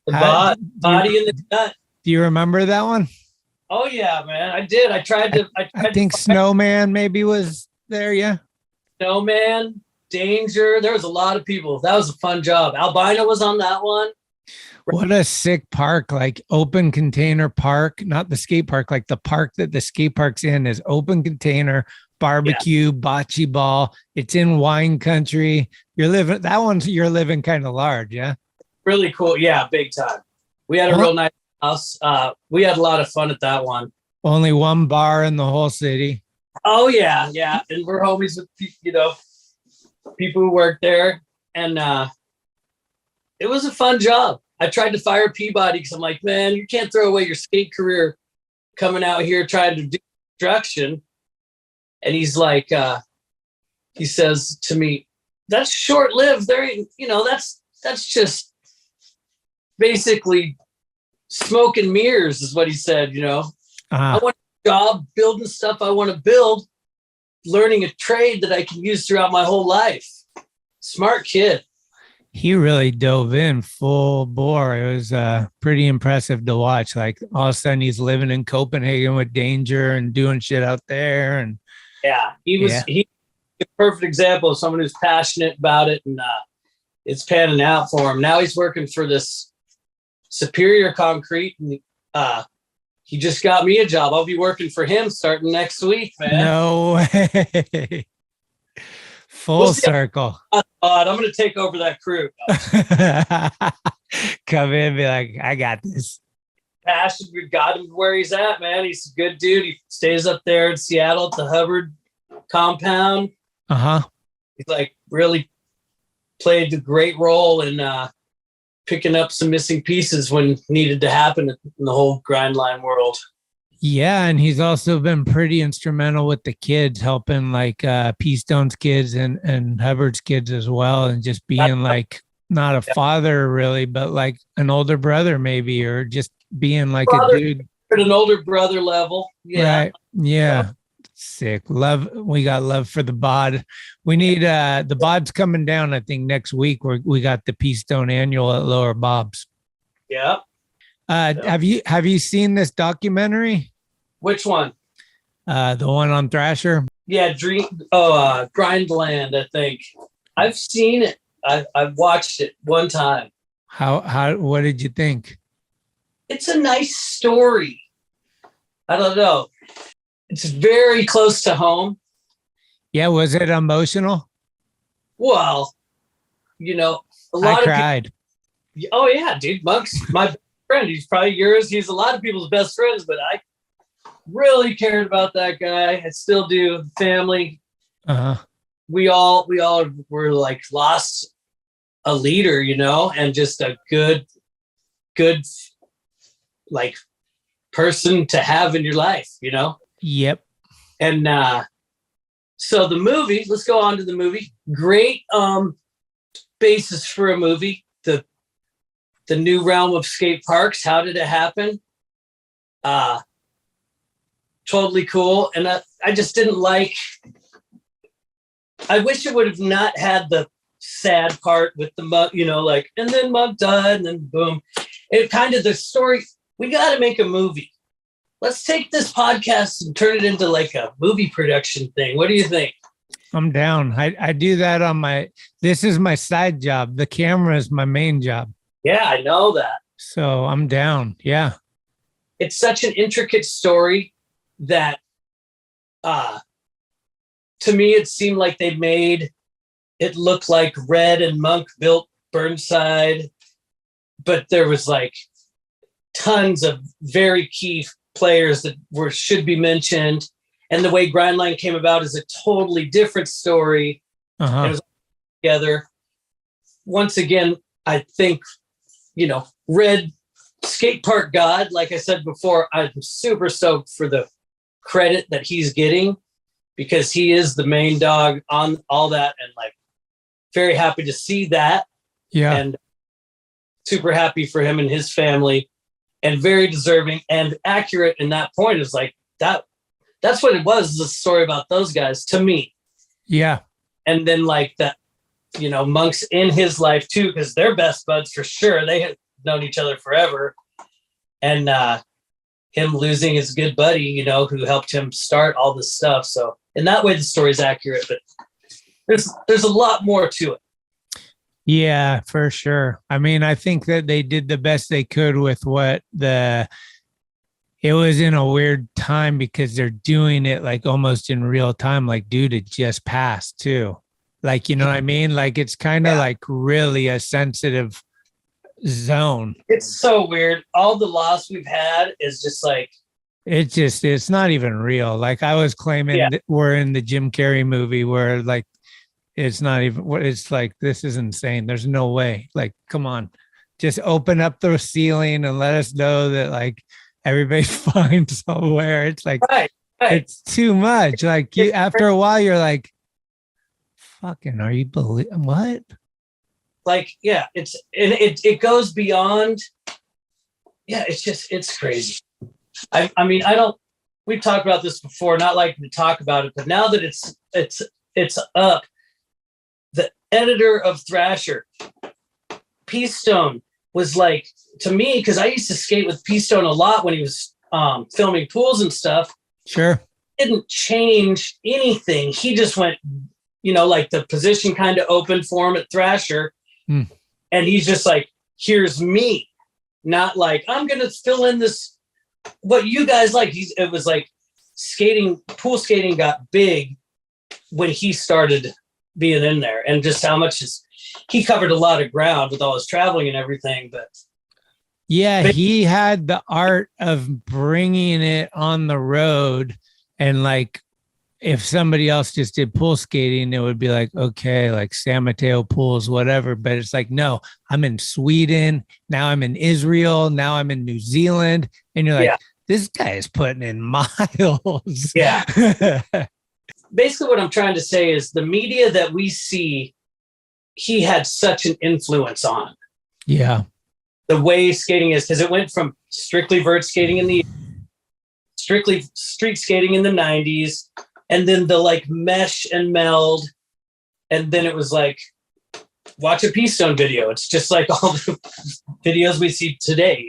The body in the gut. Do you remember that one? Oh yeah, man. I did. I think Snowman maybe was there. Yeah. Snowman, Danger. There was a lot of people. That was a fun job. Albino was on that one. What a sick park, like open container park, not the skate park, like the park that the skate park's in is open container, barbecue, bocce ball. It's in wine country. You're living kind of large. Yeah. Really cool. Yeah. Big time. We had a real nice house. We had a lot of fun at that one. Only one bar in the whole city. Oh yeah. Yeah. And we're homies with, people who work there. And, it was a fun job. I tried to fire Peabody because I'm like, man, you can't throw away your skate career coming out here trying to do construction. And he's like, he says to me, that's short-lived. That's just basically smoke and mirrors is what he said, I want a job building stuff I want to build, learning a trade that I can use throughout my whole life. Smart kid. He really dove in full bore. It was pretty impressive to watch. Like all of a sudden he's living in Copenhagen with Danger and doing shit out there. And yeah, he's a perfect example of someone who's passionate about it, and it's panning out for him. Now he's working for this Superior Concrete, and he just got me a job. I'll be working for him starting next week, man. No way. Full circle. I'm going to take over that crew. Come in and be like, I got this. Passion, we got him where he's at, man. He's a good dude. He stays up there in Seattle at the Hubbard compound. He's like really played a great role in picking up some missing pieces when needed to happen in the whole grind line world. Yeah, and he's also been pretty instrumental with the kids, helping like P-Stone's kids and Hubbard's kids as well, and just being like not a father really, but like an older brother maybe, or just being like a dude at an older brother level. Yeah. Right. Yeah. Sick. Love. We got love for the bod. We need the bod's coming down, I think, next week. We got the P-Stone annual at Lower Bob's. Yeah. Have you seen this documentary? Which one? The one on Thrasher? Yeah, Grindland, I think. I've seen it. I've watched it one time. What did you think? It's a nice story. I don't know. It's very close to home. Yeah, was it emotional? Well, a lot I cried. Oh yeah, dude. Monk's my friend. He's probably yours. He's a lot of people's best friends, but I really cared about that guy. I still do. Family. We all were like lost a leader, and just a good like person to have in your life, Yep. And so the movie, let's go on to the movie. Great basis for a movie. The new realm of skate parks. How did it happen? Totally cool. And I just didn't like, I wish it would have not had the sad part with the Monk, and then Monk died and then boom. It kind of the story, we got to make a movie. Let's take this podcast and turn it into like a movie production thing. What do you think? I'm down. I do that on this is my side job. The camera is my main job. Yeah, I know that. So I'm down. Yeah. It's such an intricate story that to me, it seemed like they made it look like Red and Monk built Burnside, but there was like tons of very key players that should be mentioned. And the way Grindline came about is a totally different story. It was together. Once again, I think, Red skate park god, like I said before, I'm super stoked for the credit that he's getting because he is the main dog on all that, and like very happy to see that. Yeah. And super happy for him and his family, and very deserving and accurate in that point. Is like that's what it was, the story about those guys to me. Yeah. And then like that, Monk's in his life too, because they're best buds for sure. They had known each other forever. And him losing his good buddy, who helped him start all this stuff. So in that way, the story's accurate, but there's a lot more to it. Yeah, for sure. I mean, I think that they did the best they could with it was in a weird time because they're doing it like almost in real time. Like, dude, it just passed too. Like, you know what I mean? Like, it's kind of like really a sensitive zone. It's so weird. All the loss we've had is just like, it's not even real. Like I was claiming that we're in the Jim Carrey movie where like, it's not even what it's like. This is insane. There's no way. Like, come on, just open up the ceiling and let us know that like everybody's fine somewhere. It's like, right. It's too much. Like after a while, you're like, fucking, are you what? Like, yeah, it goes beyond. Yeah, it's crazy. I mean, we've talked about this before, not liking to talk about it, but now that it's up, the editor of Thrasher, P-Stone, was like, to me, because I used to skate with P-Stone a lot when he was filming pools and stuff. Sure. Didn't change anything. He just went, like the position kind of opened for him at Thrasher. And he's just like, here's me. Not like, I'm going to fill in this, what you guys like. It was like pool skating got big when he started being in there, and just how much he covered a lot of ground with all his traveling and everything. But he had the art of bringing it on the road. And like, if somebody else just did pool skating, it would be like, okay, like San Mateo pools, whatever. But it's like, no, I'm in Sweden. Now I'm in Israel. Now I'm in New Zealand. And you're like, this guy is putting in miles. Yeah. Basically what I'm trying to say is the media that we see, he had such an influence on. Yeah. The way skating is, because it went from strictly vert skating strictly street skating in the 90s, and then the like mesh and meld, and then it was like, watch a P-Stone video. It's just like all the videos we see today,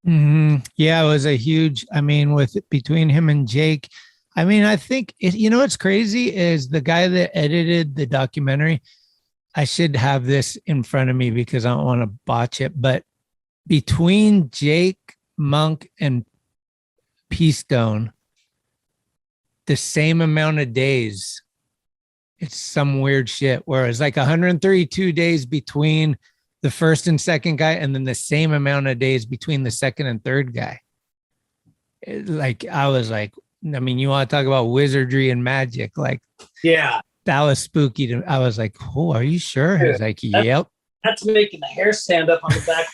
Yeah, it was a huge, I mean, between him and Jake, I mean, I think what's crazy is the guy that edited the documentary. I should have this in front of me because I don't want to botch it, but between Jake, Monk, and P-Stone, the same amount of days, it's some weird shit where it's like 132 days between the first and second guy, and then the same amount of days between the second and third guy. I was like, I mean, you want to talk about wizardry and magic? Like, yeah, that was spooky. I was like, oh, are you sure? He's like, yep. That's making the hair stand up on the back.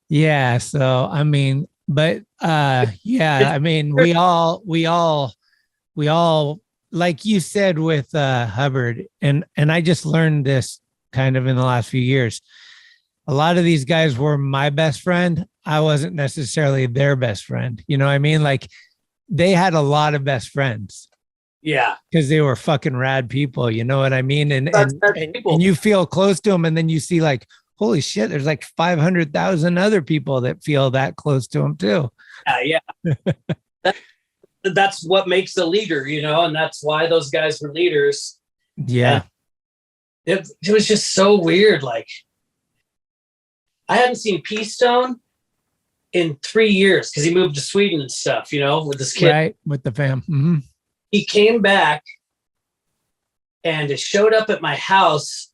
Yeah. So, I mean, but yeah, I mean, we all, like you said with Hubbard, and I just learned this kind of in the last few years. A lot of these guys were my best friend. I wasn't necessarily their best friend. You know what I mean? Like, they had a lot of best friends. Yeah. Because they were fucking rad people. You know what I mean? And you feel close to them, and then you see like, holy shit, there's like 500,000 other people that feel that close to them too. Yeah. That's what makes a leader, and that's why those guys were leaders. Yeah. And it was just so weird. Like, I hadn't seen P-Stone in 3 years because he moved to Sweden and stuff, with his kid. Right, with the fam. Mm-hmm. He came back and it showed up at my house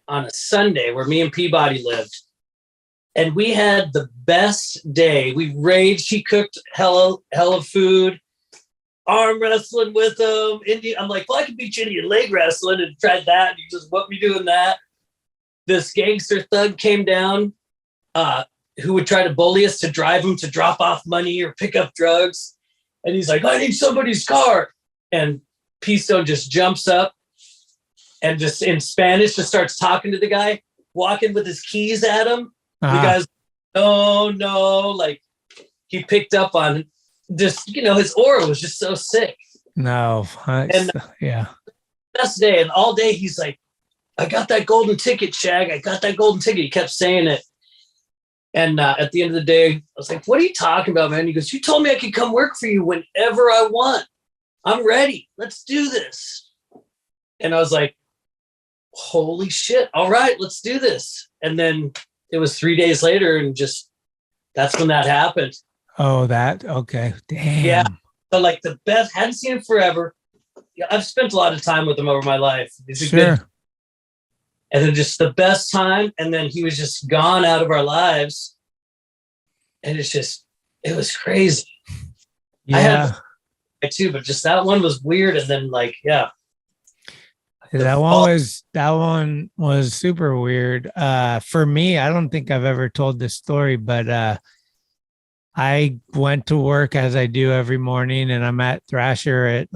on a Sunday where me and Peabody lived. And we had the best day. We raged. He cooked hell of food. Arm wrestling with him. I'm like, well, I could beat you in your leg wrestling, and tried that. And he just, what me doing that? This gangster thug came down who would try to bully us to drive him to drop off money or pick up drugs. And he's like, I need somebody's car. And P-Stone just jumps up and just in Spanish just starts talking to the guy, walking with his keys at him. The guy's, oh no, like he picked up on just, his aura was just so sick. No. Yeah. Best day. And all day he's like, I got that golden ticket, Shag. I got that golden ticket. He kept saying it. And at the end of the day, I was like, what are you talking about, man? He goes, you told me I could come work for you whenever I want. I'm ready. Let's do this. And I was like, holy shit. All right, let's do this. And then it was 3 days later, and just that's when that happened. Oh, okay. Damn. Yeah. But like the best, hadn't seen him forever. I've spent a lot of time with him over my life. Sure. And then just the best time. And then he was just gone out of our lives. And it was crazy. Yeah. I had too, but just that one was weird. And then like, yeah. That one was super weird. For me, I don't think I've ever told this story, but I went to work as I do every morning, and I'm at Thrasher at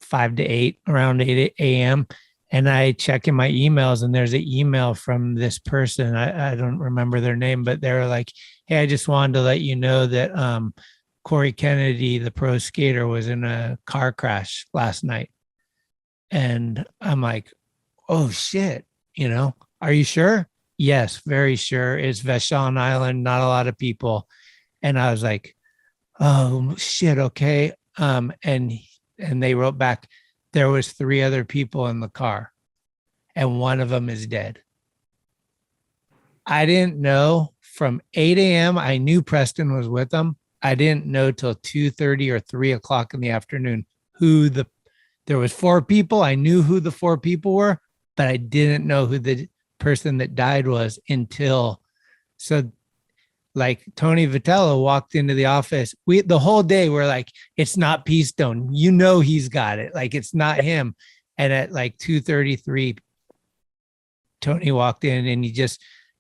5 to 8, around 8 a.m. And I check in my emails, and there's an email from this person. I don't remember their name, but they were like, hey, I just wanted to let you know that Corey Kennedy, the pro skater, was in a car crash last night. And I'm like, oh shit, are you sure? Yes, very sure. It's Vashon Island, not a lot of people. And I was like, oh shit, okay. And they wrote back, there was 3 other people in the car, and one of them is dead. I didn't know from 8 a.m. I knew Preston was with them. I didn't know till 2:30 or 3 o'clock in the afternoon there was 4 people. I knew who the 4 people were, but I didn't know who the person that died was until, so like Tony Vitello walked into the office. The whole day we're like, it's not P-Stone. He's got it. Like, it's not him. And at like 2:33, Tony walked in, and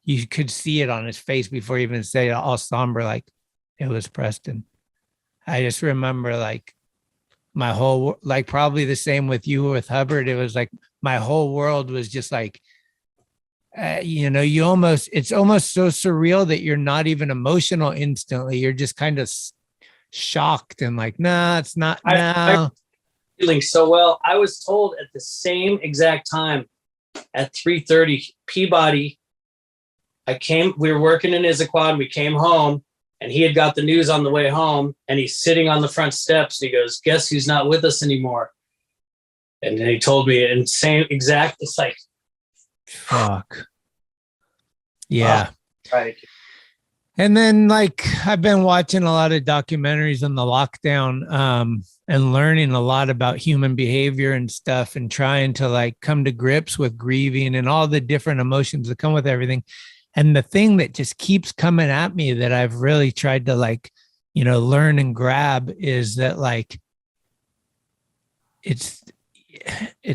you could see it on his face before he even said it, all somber, like it was Preston. I just remember like my whole, like probably the same with you with Hubbard. It was like my whole world was just like, it's almost so surreal that you're not even emotional instantly. You're just kind of shocked and like, nah, it's not now. Feeling so well. I was told at the same exact time at 3:30, Peabody we were working in Issaquah, and we came home, and he had got the news on the way home, and he's sitting on the front steps, and he goes, guess who's not with us anymore? And then he told me, and same exact, it's like, fuck. Yeah. Right. And then like I've been watching a lot of documentaries on the lockdown and learning a lot about human behavior and stuff, and trying to like come to grips with grieving and all the different emotions that come with everything. And the thing that just keeps coming at me that I've really tried to like, you know, learn and grab is that like, it's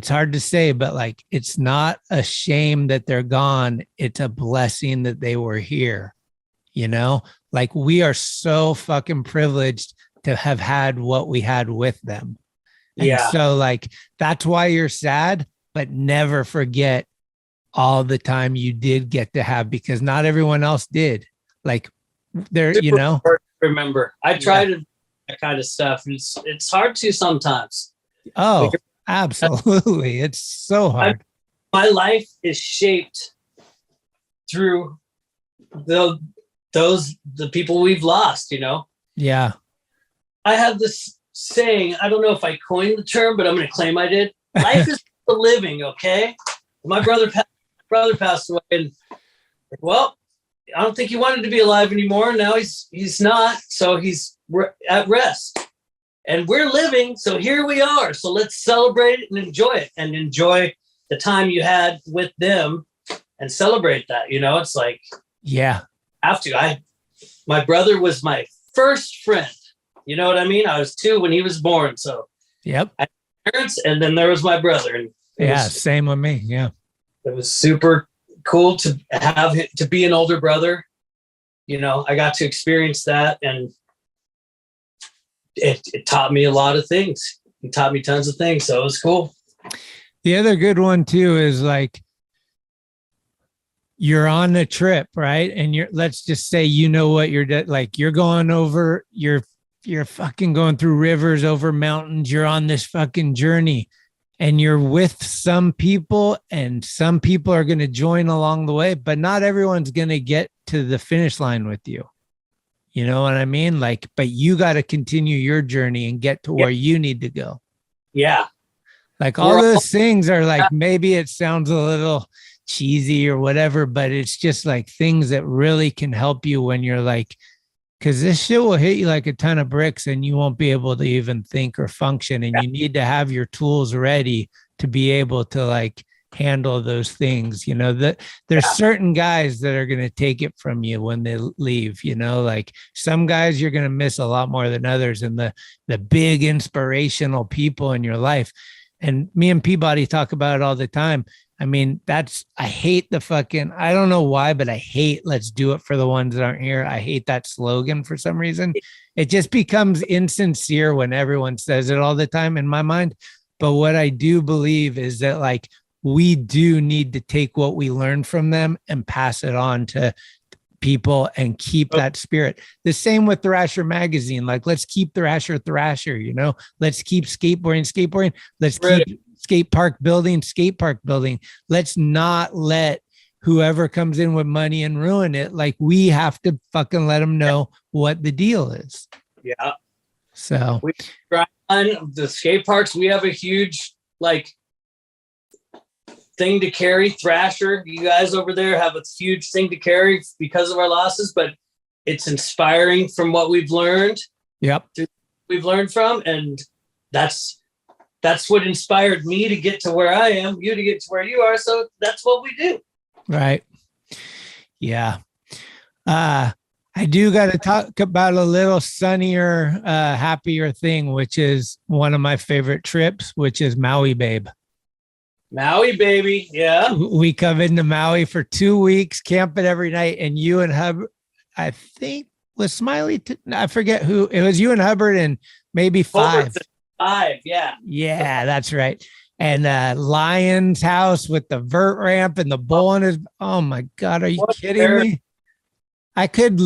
hard to say, but like, it's not a shame that they're gone. It's a blessing that they were here. You know, like we are so fucking privileged to have had what we had with them. And yeah. So like, that's why you're sad, but never forget all the time you did get to have, because not everyone else did. Like there, you know, remember, I try to do that kind of stuff. It's hard to sometimes. Oh, absolutely. It's so hard. My life is shaped through the people we've lost, you know? Yeah. I have this saying, I don't know if I coined the term, but I'm going to claim I did. Life is for living, okay? My brother passed away, and well, I don't think he wanted to be alive anymore. Now he's not, so he's at rest. And we're living, so here we are. So let's celebrate it and enjoy it, and enjoy the time you had with them and celebrate that. You know, it's like, yeah, have to. My brother was my first friend. You know what I mean? I was 2 when he was born. So yep. I had parents, and then there was my brother. And yeah, same with me. Yeah. It was super cool to have him, to be an older brother. You know, I got to experience that, and it taught me a lot of things. It taught me tons of things. So it was cool. The other good one too is like, you're on a trip, right? And let's just say, you know what like you're going over, you're fucking going through rivers, over mountains. You're on this fucking journey, and you're with some people, and some people are going to join along the way, but not everyone's going to get to the finish line with you. You know what I mean? Like, but you got to continue your journey and get to where you need to go. Yeah. Like all those things are like, maybe it sounds a little cheesy or whatever, but it's just like things that really can help you when you're like, because this shit will hit you like a ton of bricks, and you won't be able to even think or function. And you need to have your tools ready to be able to like handle those things. You know, that there's certain guys that are going to take it from you when they leave. You know, like some guys you're going to miss a lot more than others, and the big inspirational people in your life. And me and Peabody talk about it all the time. I mean, I hate the fucking, I don't know why, but I hate, let's do it for the ones that aren't here. I hate that slogan for some reason. It just becomes insincere when everyone says it all the time in my mind. But what I do believe is that like, we do need to take what we learn from them and pass it on to people and keep that spirit. The same with Thrasher magazine. Like, let's keep Thrasher, you know, let's keep skateboarding. Let's keep skatepark building. Let's not let whoever comes in with money and ruin it. Like, we have to fucking let them know what the deal is. Yeah. So we try on the skate parks. We have a huge like thing to carry. Thrasher, you guys over there have a huge thing to carry because of our losses, but it's inspiring from what we've learned. Yep. We've learned from, and that's what inspired me to get to where I am, you to get to where you are. So that's what we do. Right. Yeah. I do got to talk about a little sunnier, happier thing, which is one of my favorite trips, which is Maui, babe. Maui, baby. Yeah. We come into Maui for 2 weeks, camping every night. And you and Hubbard, I think was Smiley. I forget who it was. You and Hubbard and maybe five. Yeah. Yeah, that's right. And Lion's house with the vert ramp and the bull on his. Oh my God. Are you kidding me? I could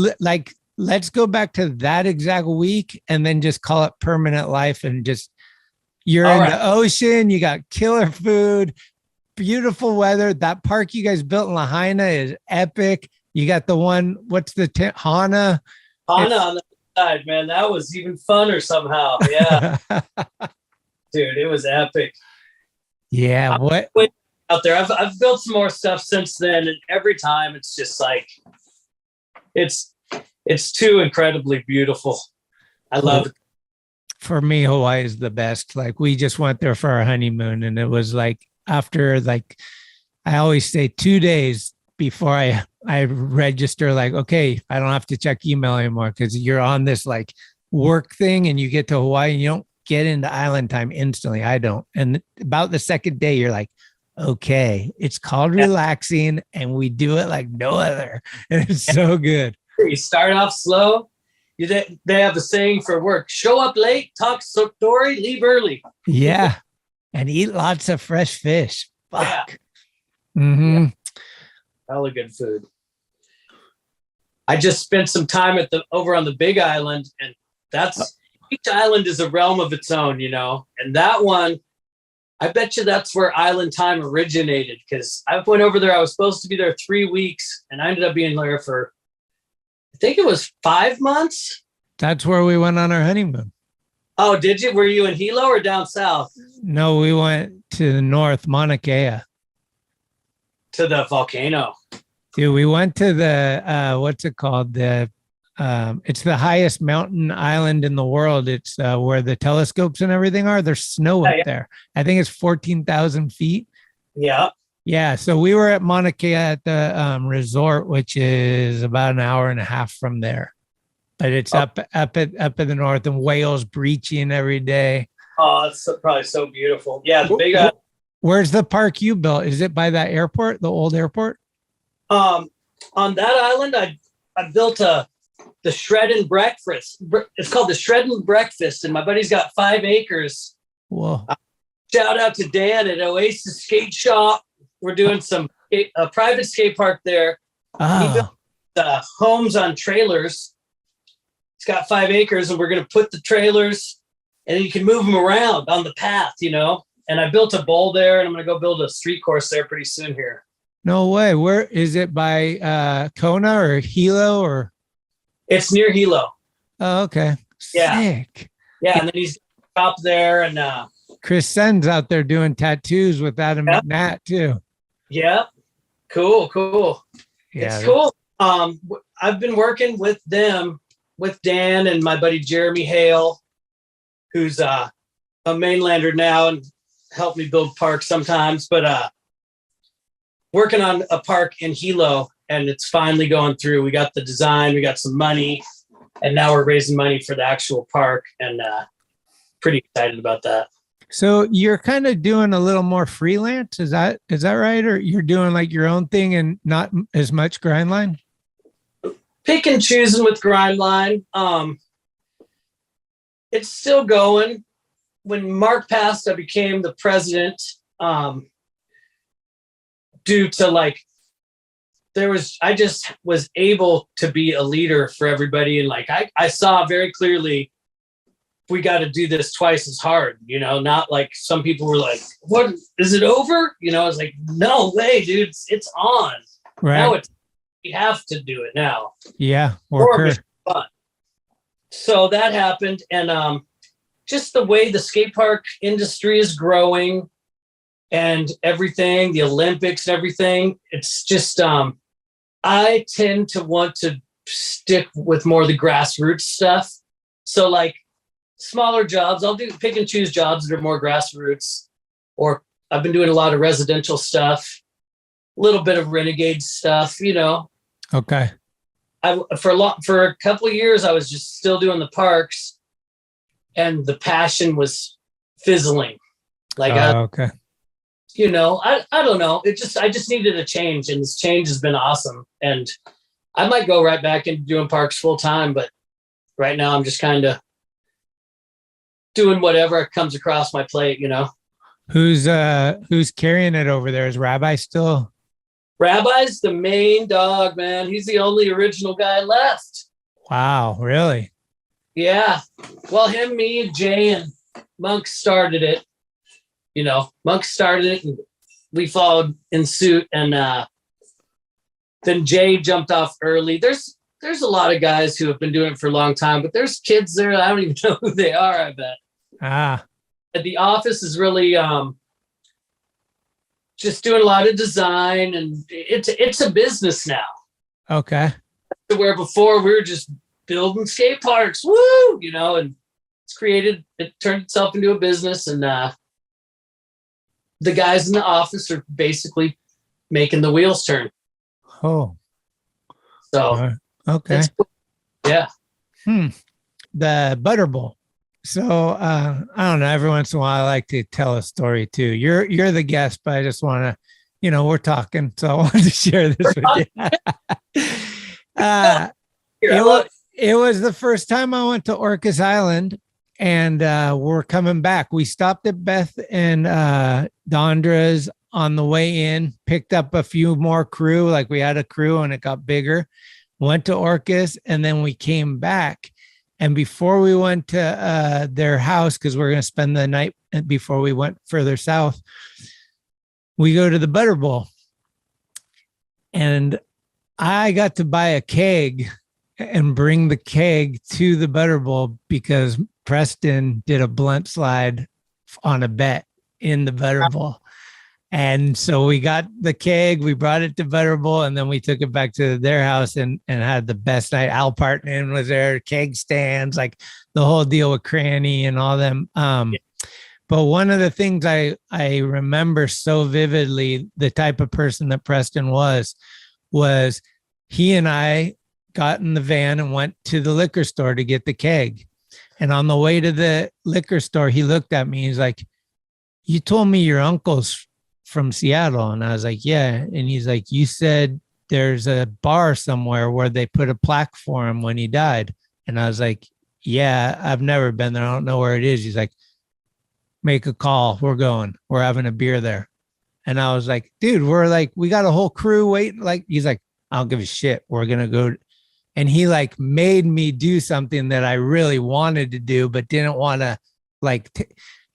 let's go back to that exact week and then just call it permanent life, and just, you're in the ocean, you got killer food, beautiful weather. That park you guys built in Lahaina is epic. You got the one, what's the Hana? Hana on the side, man. That was even funner somehow. Yeah. Dude, it was epic. Yeah. What? Out there. I've built some more stuff since then. And every time it's just like, it's too incredibly beautiful. I love it. For me, Hawaii is the best. Like we just went there for our honeymoon, and it was like after like I always say 2 days before I register, like, okay, I don't have to check email anymore because you're on this like work thing and you get to Hawaii and you don't get into island time instantly. I don't. And about the second day, you're like, okay, it's called relaxing and we do it like no other. And it's so good. You start off slow. They have a saying for work: show up late, talk story, leave early. Yeah. And eat lots of fresh fish. Fuck. Yeah. Mm-hmm. Yeah. Hella good food. I just spent some time over on the Big Island, and each island is a realm of its own, you know. And that one, I bet you that's where island time originated, because I went over there. I was supposed to be there 3 weeks, and I ended up being there for, I think it was 5 months. That's where we went on our honeymoon. Oh, did you? Were you in Hilo or down south? No, we went to the north, Mauna Kea. To the volcano. Dude, we went to the, what's it called? It's the highest mountain island in the world. It's where the telescopes and everything are. There's snow up there. I think it's 14,000 feet. Yeah. Yeah. So we were at Mauna Kea at the resort, which is about an hour and a half from there. But it's up in the north, and whales breaching every day. Oh, it's probably so beautiful. Yeah, the Big Where's the park you built? Is it by that airport, the old airport? On that island, I built the Shred and Breakfast. It's called the Shred and Breakfast, and my buddy's got 5 acres. Whoa! Shout out to Dan at Oasis Skate Shop. We're doing a private skate park there. He built homes on trailers. He's got 5 acres, and we're going to put the trailers, and you can move them around on the path, you know. And I built a bowl there, and I'm going to go build a street course there pretty soon here. No way. Where is it, by Kona or Hilo or? It's near Hilo. Oh, okay. Yeah. Sick. Yeah, and then he's up there, and Chris Sen's out there doing tattoos with Adam McNatt too. Yeah. Cool. Yeah, it's cool. I've been working with them, with Dan and my buddy Jeremy Hale, who's a mainlander now and helped me build parks sometimes, but working on a park in Hilo, and it's finally going through. We got the design, we got some money, and now we're raising money for the actual park, and pretty excited about that. So you're kind of doing a little more freelance. Is that right? Or you're doing like your own thing and not as much Grindline? Pick and choosing with Grindline. It's still going. When Mark passed, I became the president due to I just was able to be a leader for everybody. And I saw very clearly, we got to do this twice as hard, you know, not like some people were like, what, is it over? You know, I was like, no way, dude, it's on. Right. Now we have to do it now. Yeah. Fun. So that happened. And just the way the skate park industry is growing and everything, the Olympics and everything, it's just, I tend to want to stick with more of the grassroots stuff. So smaller jobs, I'll pick and choose jobs that are more grassroots, or I've been doing a lot of residential stuff, a little bit of renegade stuff, you know. Okay. For a couple of years, I was just still doing the parks, and the passion was fizzling. Okay. You know, I don't know. I just needed a change, and this change has been awesome. And I might go right back into doing parks full time, but right now I'm just kind of doing whatever comes across my plate, you know. Who's carrying it over there? Is Rabbi still? Rabbi's the main dog, man. He's the only original guy left. Wow, really? Yeah. Well, him, me, Jay, and Monk started it. You know, Monk started it, and we followed in suit. And Then Jay jumped off early. There's a lot of guys who have been doing it for a long time, but there's kids there. I don't even know who they are, I bet. The office is really just doing a lot of design, and it's a business now. Okay. Where before we were just building skate parks, woo, and it turned itself into a business, and the guys in the office are basically making the wheels turn. Oh. So okay. Yeah. The Butter Bowl. So I don't know. Every once in a while, I like to tell a story too. You're the guest, but I just want to, we're talking, so I wanted to share this with you. It was the first time I went to Orcas Island, and we're coming back. We stopped at Beth and Dondra's on the way in, picked up a few more crew. Like we had a crew and it got bigger. Went to Orcas, and then we came back. And before we went to their house, because we're going to spend the night before we went further south, we go to the Butter Bowl. And I got to buy a keg and bring the keg to the Butter Bowl because Preston did a blunt slide on a bet in the Butter Bowl. And so we got the keg, we brought it to Butter Bowl, and then we took it back to their house and had the best night. Al Partman was there, keg stands, like the whole deal with Cranny and all them. But one of the things I remember so vividly, the type of person that Preston was he and I got in the van and went to the liquor store to get the keg. And on the way to the liquor store, he looked at me. He's like, "You told me your uncle's from Seattle." And I was like, "Yeah." And he's like, "You said there's a bar somewhere where they put a plaque for him when he died." And I was like, "Yeah, I've never been there. I don't know where it is." He's like, "Make a call. We're going. We're having a beer there." And I was like, "Dude, we got a whole crew waiting." He's like, "I don't give a shit. We're going to go." And he made me do something that I really wanted to do, but didn't want to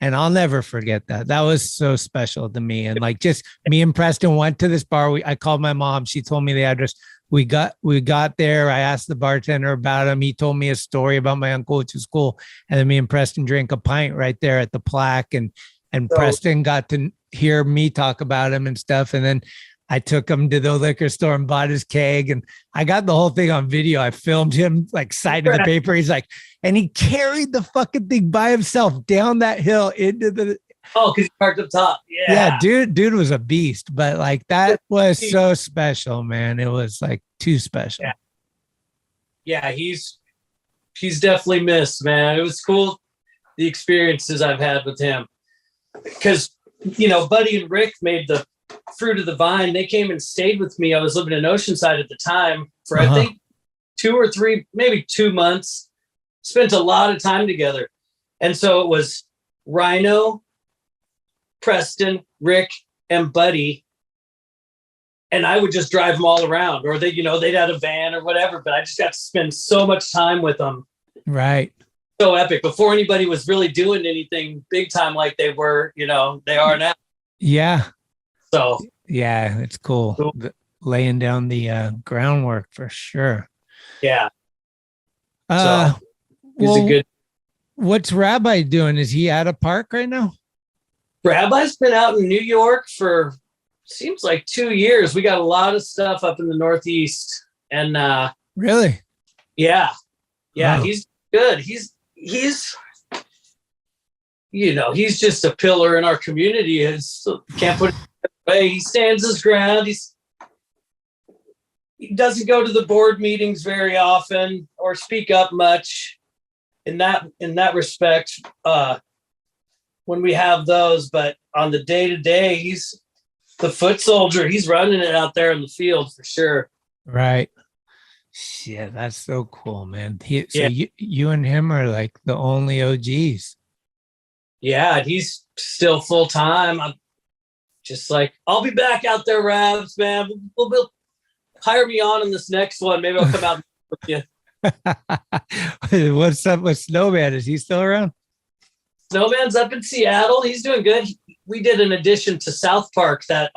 and I'll never forget that. That was so special to me. And just me and Preston went to this bar. I called my mom. She told me the address. We got there. I asked the bartender about him. He told me a story about my uncle, which was cool. And then me and Preston drank a pint right there at the plaque. And Preston got to hear me talk about him and stuff. And then I took him to the liquor store and bought his keg. And I got the whole thing on video. I filmed him side of the paper. He's like, and he carried the fucking thing by himself down that hill into the. Oh, because he parked up top. Yeah. Yeah, dude was a beast. But that was so special, man. It was too special. Yeah, he's definitely missed, man. It was cool, the experiences I've had with him. Because, Buddy and Rick made the Fruit of the Vine. They came and stayed with me. I was living in Oceanside at the time for I think 2 or 3, maybe 2 months. Spent a lot of time together. And so it was Rhino, Preston, Rick, and Buddy. And I would just drive them all around, or they'd have a van or whatever, but I just got to spend so much time with them. Right. So epic. Before anybody was really doing anything big time like they were, they are now. Yeah. So yeah, it's cool. Laying down the groundwork for sure. Yeah. He's a good. What's Rabbi doing? Is he at a park right now? Rabbi's been out in New York for seems like 2 years. We got a lot of stuff up in the Northeast, and really, yeah, wow. He's good. He's he's just a pillar in our community. Can't put it away. He stands his ground. He doesn't go to the board meetings very often or speak up much in that respect when we have those, but on the day-to-day, he's the foot soldier. He's running it out there in the field for sure. Right. Yeah, that's so cool, man. So you and him are the only OGs. Yeah, he's still full-time. I'm just I'll be back out there, Rabs, man. We'll hire me on this next one. Maybe I'll come out with you. What's up with Snowman? Is he still around? Snowman's up in Seattle. He's doing good. We did an addition to South Park, that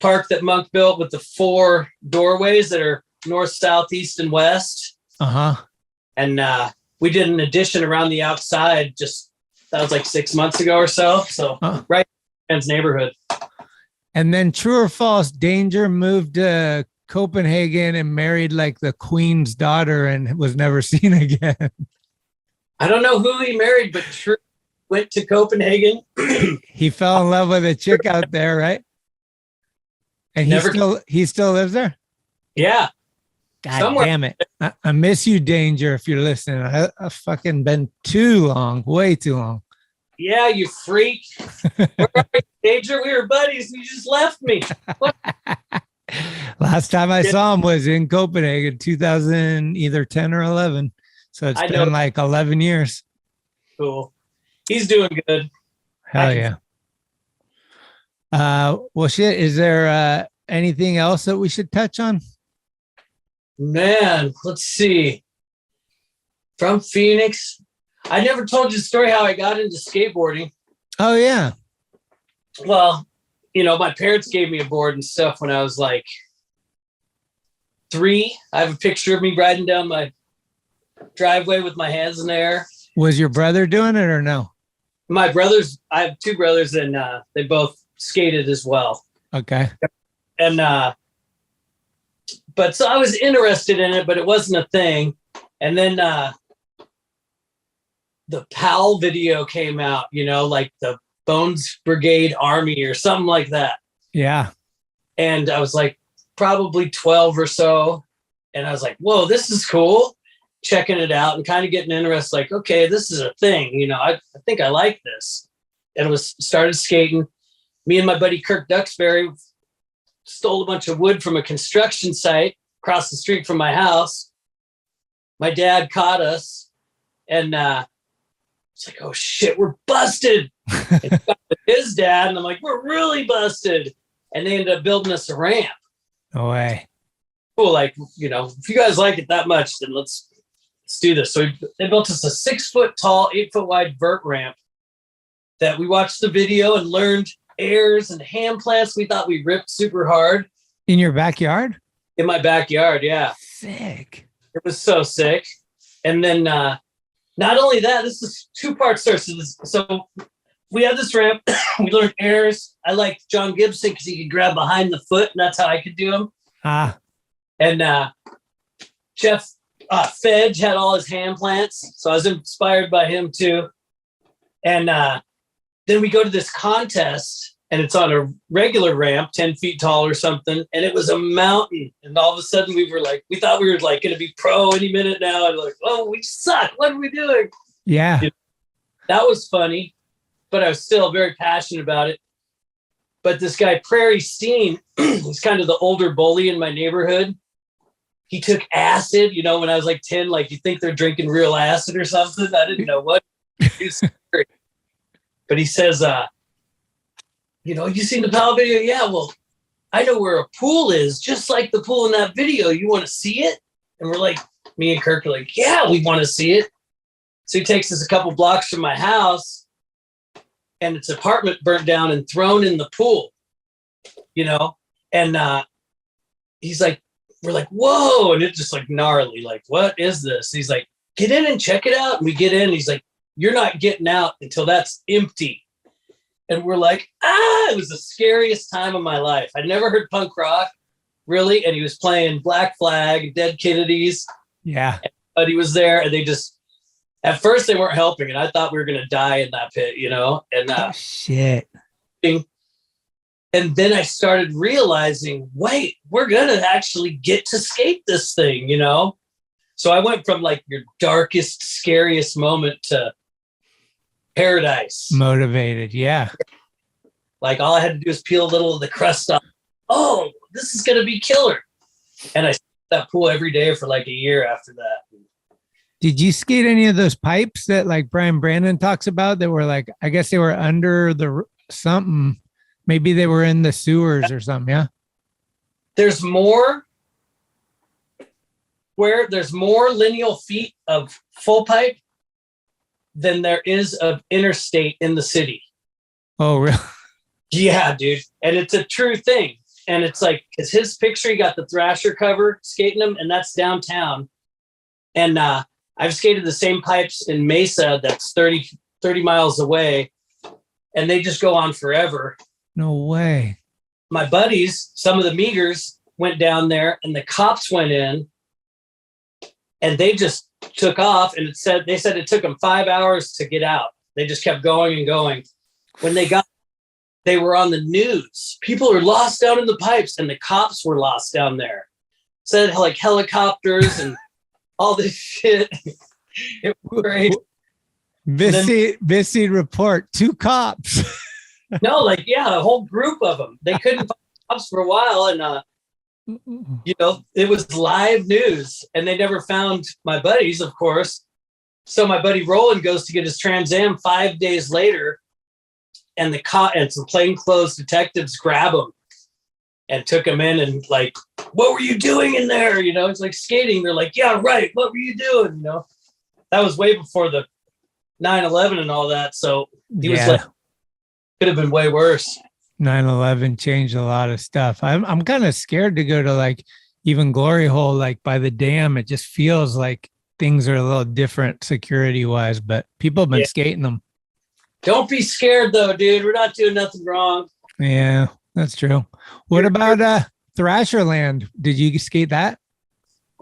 park that Monk built with the 4 doorways that are north, south, east, and west. And we did an addition around the outside. That was like 6 months ago or so. So right in his neighborhood. And then, true or false, Danger moved to Copenhagen and married like the queen's daughter and was never seen again. I don't know who he married, but True went to Copenhagen. He fell in love with a chick out there, right? And he still lives there? Yeah. God Somewhere. damn it. I miss you, Danger, if you're listening. I've fucking been too long, way too long. Yeah, you freak. Danger, we were buddies and you just left me. Last time I saw him was in Copenhagen, 2000, either 10 or 11. So it's been like 11 years. Cool. He's doing good. Hell yeah. Well, shit, is there anything else that we should touch on? Man, let's see. From Phoenix. I never told you the story how I got into skateboarding. Oh, yeah. Well, my parents gave me a board and stuff when I was like 3. I have a picture of me riding down my driveway with my hands in the air. Was your brother doing it or no? My brothers, I have 2 brothers and they both skated as well. Okay. And, but so I was interested in it, but it wasn't a thing. And then the PAL video came out, like the Bones Brigade Army or something like that. Yeah. And I was like probably 12 or so. And I was like, whoa, this is cool. Checking it out and kind of getting interested, like, okay, this is a thing. I think I like this. And started skating. Me and my buddy Kirk Duxbury stole a bunch of wood from a construction site across the street from my house. My dad caught us and it's like, oh shit, we're busted. And his dad, and I'm like, we're really busted. And they ended up building us a ramp. No way. Cool, like, if you guys like it that much, then let's do this. So they built us a 6 foot tall, 8 foot wide vert ramp that we watched the video and learned airs and hand plants. We thought we ripped super hard. In your backyard? In my backyard, yeah. Sick. It was so sick. And then not only that, this is 2-part story. So we had this ramp. We learned airs. I liked John Gibson because he could grab behind the foot, and that's how I could do them. And Jeff Fedge had all his hand plants, so I was inspired by him too. And then we go to this contest, and it's on a regular ramp, 10 feet tall or something, and it was a mountain. And all of a sudden, we thought we were like going to be pro any minute now. And like, oh, we suck. What are we doing? Yeah. That was funny, but I was still very passionate about it. But this guy, Prairie Steen, he's kind of the older bully in my neighborhood. He took acid, when I was like 10, like you think they're drinking real acid or something. I didn't know what. But he says, you seen the PAL video? Yeah, well, I know where a pool is, just like the pool in that video. You want to see it? And we're like, me and Kirk are like, yeah, we want to see it. So he takes us a couple blocks from my house, and its apartment burnt down and thrown in the pool, and he's like, we're like, whoa. And it's just like gnarly. Like, what is this? He's like, get in and check it out. And we get in. And he's like, you're not getting out until that's empty. And we're like, it was the scariest time of my life. I'd never heard punk rock, really. And he was playing Black Flag, Dead Kennedys. Yeah. But he was there, and they just, at first they weren't helping. And I thought we were going to die in that pit, And shit. And then I started realizing, wait, we're going to actually get to skate this thing, So I went from like your darkest, scariest moment to paradise. Motivated, yeah. Like all I had to do is peel a little of the crust off. Oh, this is going to be killer. And I skated that pool every day for like a year after that. Did you skate any of those pipes that like Brian Brandon talks about that were like, I guess they were under the something. Maybe they were in the sewers or something, yeah? There's more lineal feet of full pipe than there is of interstate in the city. Oh, really? Yeah, dude. And it's a true thing. And it's like, it's his picture. He got the Thrasher cover skating them, and that's downtown. And I've skated the same pipes in Mesa that's 30 miles away, and they just go on forever. No way. My buddies, some of the Meagers, went down there, and the cops went in, and they just took off. And they said it took them 5 hours to get out. They just kept going and going. When they were on the news. People are lost down in the pipes, and the cops were lost down there. Said like helicopters and all this shit. It was great. Busy report. 2 cops. No, like, yeah, a whole group of them. They couldn't find cops for a while, and it was live news, and they never found my buddies, of course. So my buddy Roland goes to get his Trans Am 5 days later, and some plainclothes detectives grab him and took him in, and like, what were you doing in there? It's like skating. They're like, yeah, right. What were you doing? That was way before the 9/11 and all that. So he was like, could have been way worse. 9/11 changed a lot of stuff. I'm kind of scared to go to like even Glory Hole, like by the dam. It just feels like things are a little different security wise, but people have been skating them. Don't be scared though, dude. We're not doing nothing wrong. Yeah, that's true. What about Thrasherland? Did you skate that?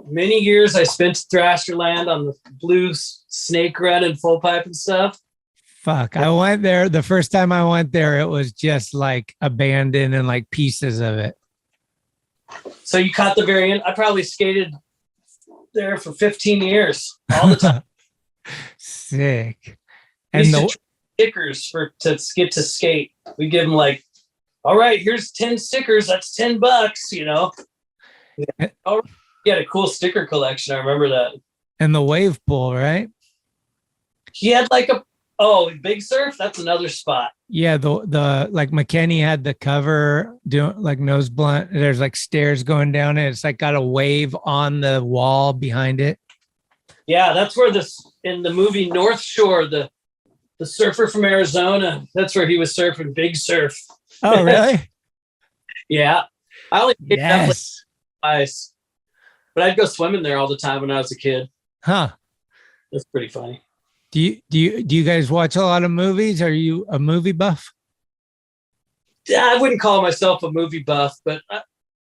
Many years I spent Thrasherland on the blue snake run and full pipe and stuff. Fuck, I went there. The first time I went there, it was just like abandoned and like pieces of it. So you caught the very end. I probably skated there for 15 years, all the time. Sick. And the stickers to get to skate. We give them like, all right, here's 10 stickers. That's $10, Yeah. Oh, he had a cool sticker collection. I remember that. And the wave pool, right? He had like Big Surf. That's another spot. Yeah, the like McKinney had the cover doing like nose blunt. There's like stairs going down it. It's like got a wave on the wall behind it. Yeah, that's where in the movie North Shore, the surfer from Arizona, that's where he was surfing Big Surf. Oh, really? Yeah. I only did that twice, but I'd go swimming there all the time when I was a kid. Huh. That's pretty funny. Do you guys watch a lot of movies? Are you a movie buff? Yeah, I wouldn't call myself a movie buff, but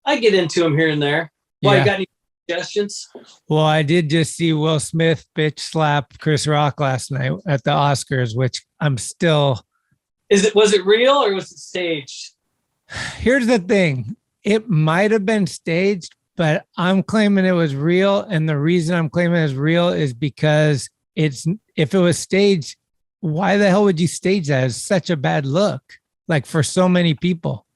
I get into them here and there. Why, you got any suggestions? Well, I did just see Will Smith bitch slap Chris Rock last night at the Oscars, which I'm still. Was it real or was it staged? Here's the thing. It might have been staged, but I'm claiming it was real. And the reason I'm claiming it was real is because if it was staged, why the hell would you stage that? It's such a bad look, like for so many people.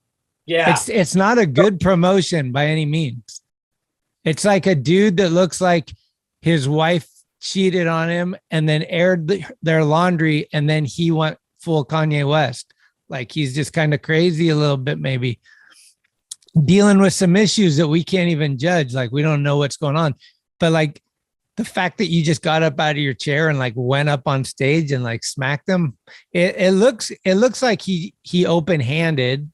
Yeah. It's not a good promotion by any means. It's like a dude that looks like his wife cheated on him and then aired their laundry, and then he went full Kanye West. Like he's just kind of crazy a little bit, maybe dealing with some issues that we can't even judge. Like we don't know what's going on, but like the fact that you just got up out of your chair and like went up on stage and like smacked them, it looks like he open-handed.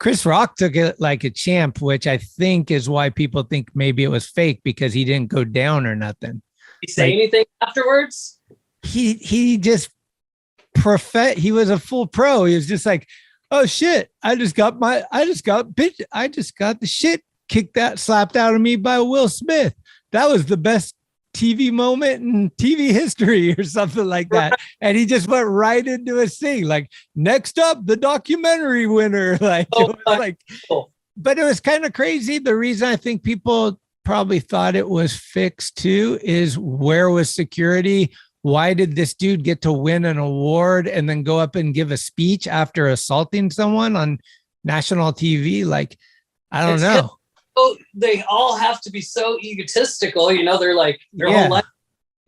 Chris Rock took it like a champ, which I think is why people think maybe it was fake because he didn't go down or nothing. Did he say anything afterwards? He just he was a full pro. He was just like, oh shit, I just got the shit slapped out of me by Will Smith. That was the best TV moment in TV history or something like that. And he just went right into a thing. Like, next up, the documentary winner. Like, but it was kind of crazy. The reason I think people probably thought it was fixed too is where was security? Why did this dude get to win an award and then go up and give a speech after assaulting someone on national TV? Like, I don't know. They all have to be so egotistical, they're like their whole life,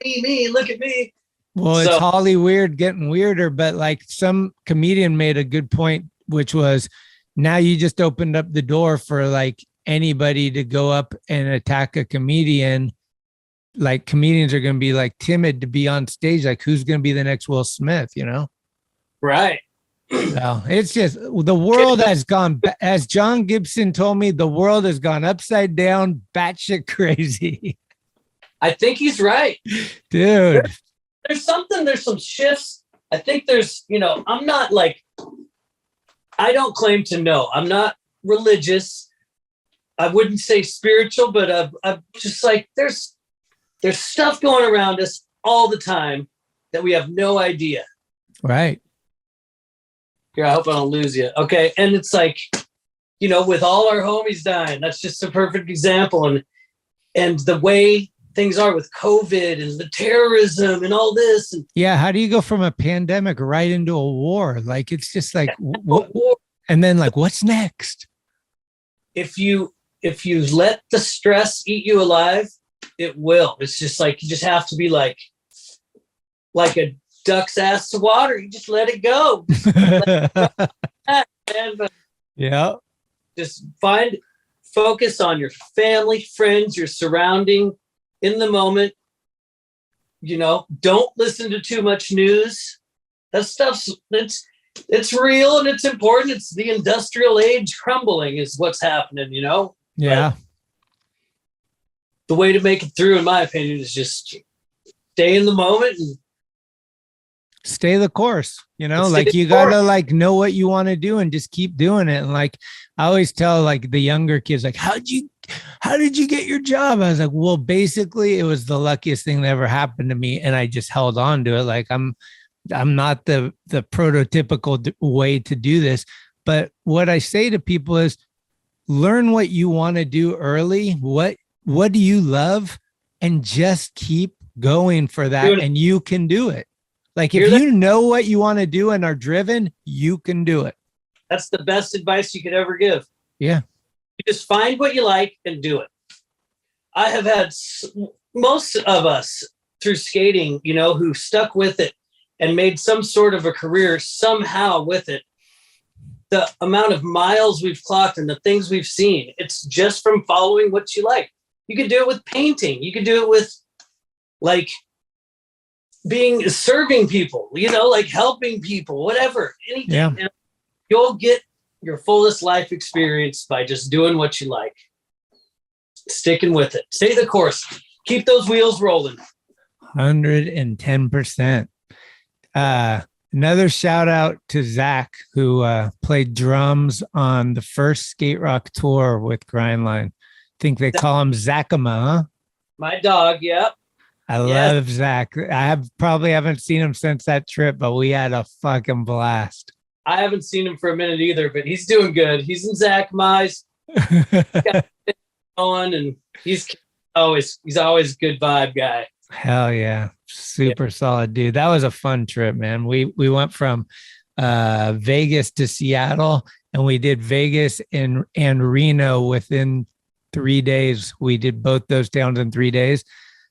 me, look at me. Well, it's Holly weird getting weirder, but like some comedian made a good point, which was now you just opened up the door for like anybody to go up and attack a comedian. Like comedians are going to be like timid to be on stage. Like who's going to be the next Will Smith, Right. Well, it's just the world has gone, as John Gibson told me, the world has gone upside down, batshit crazy. I think he's right. Dude. There's some shifts. I think there's, I'm not like, I don't claim to know. I'm not religious. I wouldn't say spiritual, but I'm just like, there's stuff going around us all the time that we have no idea. Right. Here, I hope I don't lose you. Okay. And it's like, with all our homies dying, that's just a perfect example. And the way things are with COVID and the terrorism and all this. And yeah. How do you go from a pandemic right into a war? Like, it's just like, what? And then like, what's next? If you let the stress eat you alive, it will. It's just like, you just have to be like a duck's ass to water. You just let it go. Yeah. Just focus on your family, friends, your surrounding in the moment. Don't listen to too much news. That stuff's it's real and it's important. It's the industrial age crumbling is what's happening, Yeah. But the way to make it through, in my opinion, is just stay in the moment and stay the course, like you gotta like know what you want to do and just keep doing it. And like I always tell like the younger kids, like, how did you get your job? I was like, well, basically it was the luckiest thing that ever happened to me, and I just held on to it. Like I'm not the prototypical way to do this, but what I say to people is learn what you want to do early. What do you love, and just keep going for that, and you can do it. Like if you know what you want to do and are driven, you can do it. That's the best advice you could ever give. Yeah. You just find what you like and do it. I have had most of us through skating, who stuck with it and made some sort of a career somehow with it. The amount of miles we've clocked and the things we've seen, it's just from following what you like. You could do it with painting. You could do it with like serving people, like helping people, whatever, anything. Yeah. You'll get your fullest life experience by just doing what you like. Sticking with it. Stay the course. Keep those wheels rolling. 110%. Another shout out to Zach, who played drums on the first Skate Rock tour with Grindline. I think they call him Zachama, huh? My dog, yep. I love Zach. I probably haven't seen him since that trip, but we had a fucking blast. I haven't seen him for a minute either, but he's doing good. He's in Zachama's. On, and he's always a good vibe guy. Hell yeah. Super solid dude. That was a fun trip, man. We went from Vegas to Seattle, and we did Vegas and Reno within 3 days. We did both those towns in 3 days.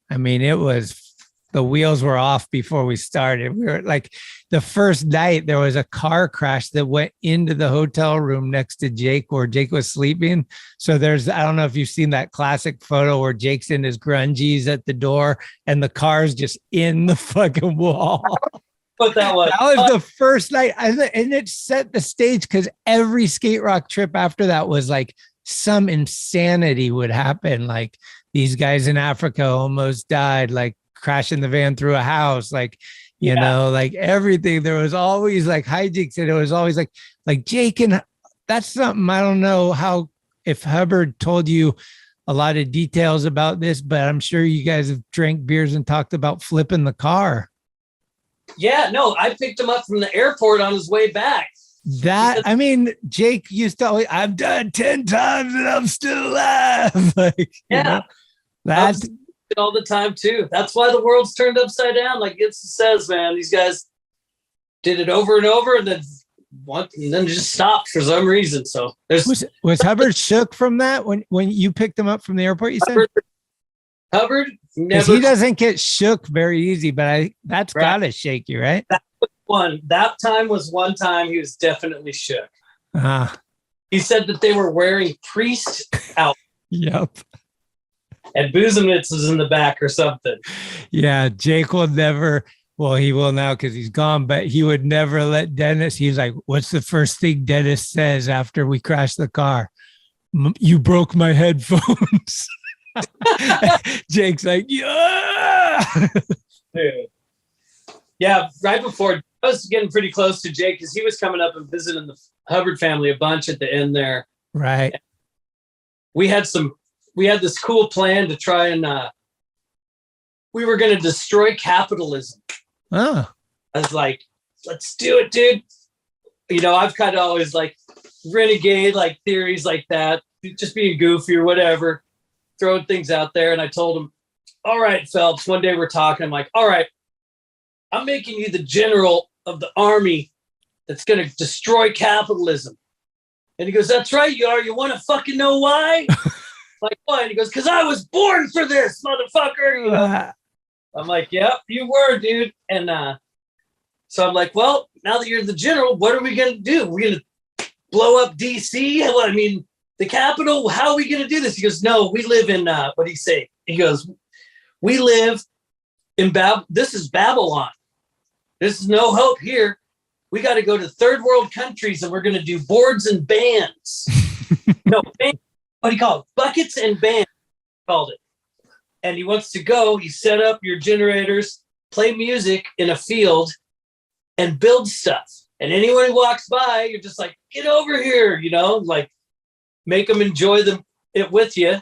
I mean, the wheels were off before we started. We were like, the first night there was a car crash that went into the hotel room next to Jake, where Jake was sleeping. So I don't know if you've seen that classic photo where Jake's in his grungies at the door and the car's just in the fucking wall. What that was. That was the first night. And it set the stage, because every Skate Rock trip after that was like some insanity would happen. Like these guys in Africa almost died, like crashing the van through a house, like, like everything. There was always like hijinks, and it was always like Jake, and that's something I don't know if Hubbard told you a lot of details about this, but I'm sure you guys have drank beers and talked about flipping the car. Yeah, no, I picked him up from the airport on his way back. Jake used to always, I've done 10 times and I'm still alive. Like, that's all the time too. That's why the world's turned upside down. Like it says, man, these guys did it over and over, and then just stopped for some reason. So was Hubbard shook from that when you picked him up from the airport? You said Hubbard never. He doesn't get shook very easy, but that's gotta shake you, right? That time was one time he was definitely shook. He said that they were wearing priest outfits. Yep. And Boozemits was in the back or something. Yeah, Jake will never. Well, he will now because he's gone, but he would never let Dennis. He's like, what's the first thing Dennis says after we crash the car? You broke my headphones. Jake's like, yeah. Dude. Yeah, right before I was getting pretty close to Jake because he was coming up and visiting the Hubbard family a bunch at the end there. Right. We had this cool plan to try and we were going to destroy capitalism. Oh. I was like, let's do it, dude. You know, I've kind of always like renegade, like theories like that, just being goofy or whatever, throwing things out there. And I told him, all right, Phelps, one day we're talking. I'm like, all right, I'm making you the general of the army that's going to destroy capitalism. And he goes, that's right, you are. You want to fucking know why? Like, what? And he goes, because I was born for this, motherfucker. You know? I'm like, yep, you were, dude. And so I'm like, well, now that you're the general, what are we going to do? We're going to blow up DC? Well, I mean, the capital? How are we going to do this? He goes, no, we live in, what did he say? He goes, we live in this is Babylon. There's no hope here. We got to go to third world countries and we're going to do boards and bands. No, what do you call it? Buckets and bands, called it. And he wants to go. You set up your generators, play music in a field, and build stuff. And anyone who walks by, you're just like, get over here, you know, like make them enjoy it with you,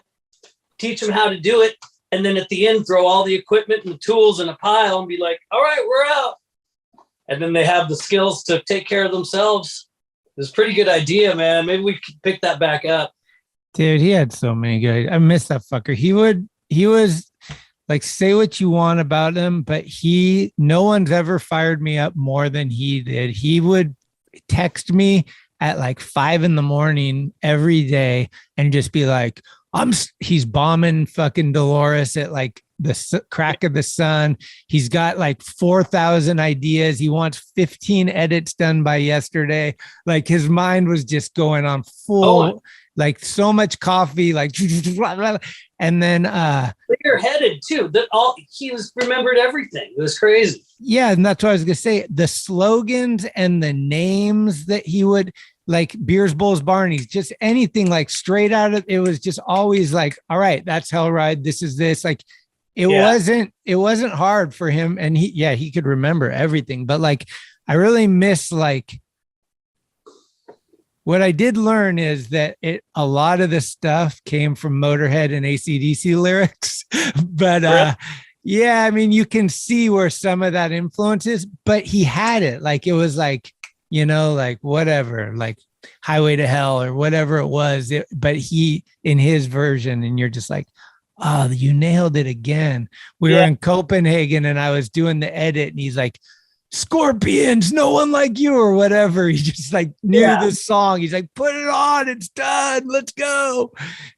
teach them how to do it. And then at the end, throw all the equipment and the tools in a pile and be like, all right, we're out. And then they have the skills to take care of themselves. It's a pretty good idea, man. Maybe we could pick that back up. Dude, he had so many good. I miss that fucker. He was like, say what you want about him, but no one's ever fired me up more than he did. He would text me at like 5 a.m. every day and just be like, he's bombing fucking Dolores at like the crack of the sun. He's got like 4,000 ideas. He wants 15 edits done by yesterday. Like his mind was just going on full, like so much coffee, like, and then clear-headed too. He remembered everything. It was crazy. Yeah, and that's what I was gonna say. The slogans and the names that he would like, Beers, Bowls, Barney's, just anything like straight out of it was just always like, all right, that's Hell Ride. This is this. Like it wasn't hard for him. And he could remember everything. But like I really miss like what I did learn is that a lot of the stuff came from Motorhead and AC/DC lyrics. But yeah, I mean, you can see where some of that influences, but he had it. Like it was like, you know, like whatever, like Highway to Hell or whatever it was. But he in his version, and you're just like, oh, you nailed it again. We were in Copenhagen and I was doing the edit and he's like, Scorpions, no one like you or whatever. He just like knew the song. He's like, put it on. It's done. Let's go.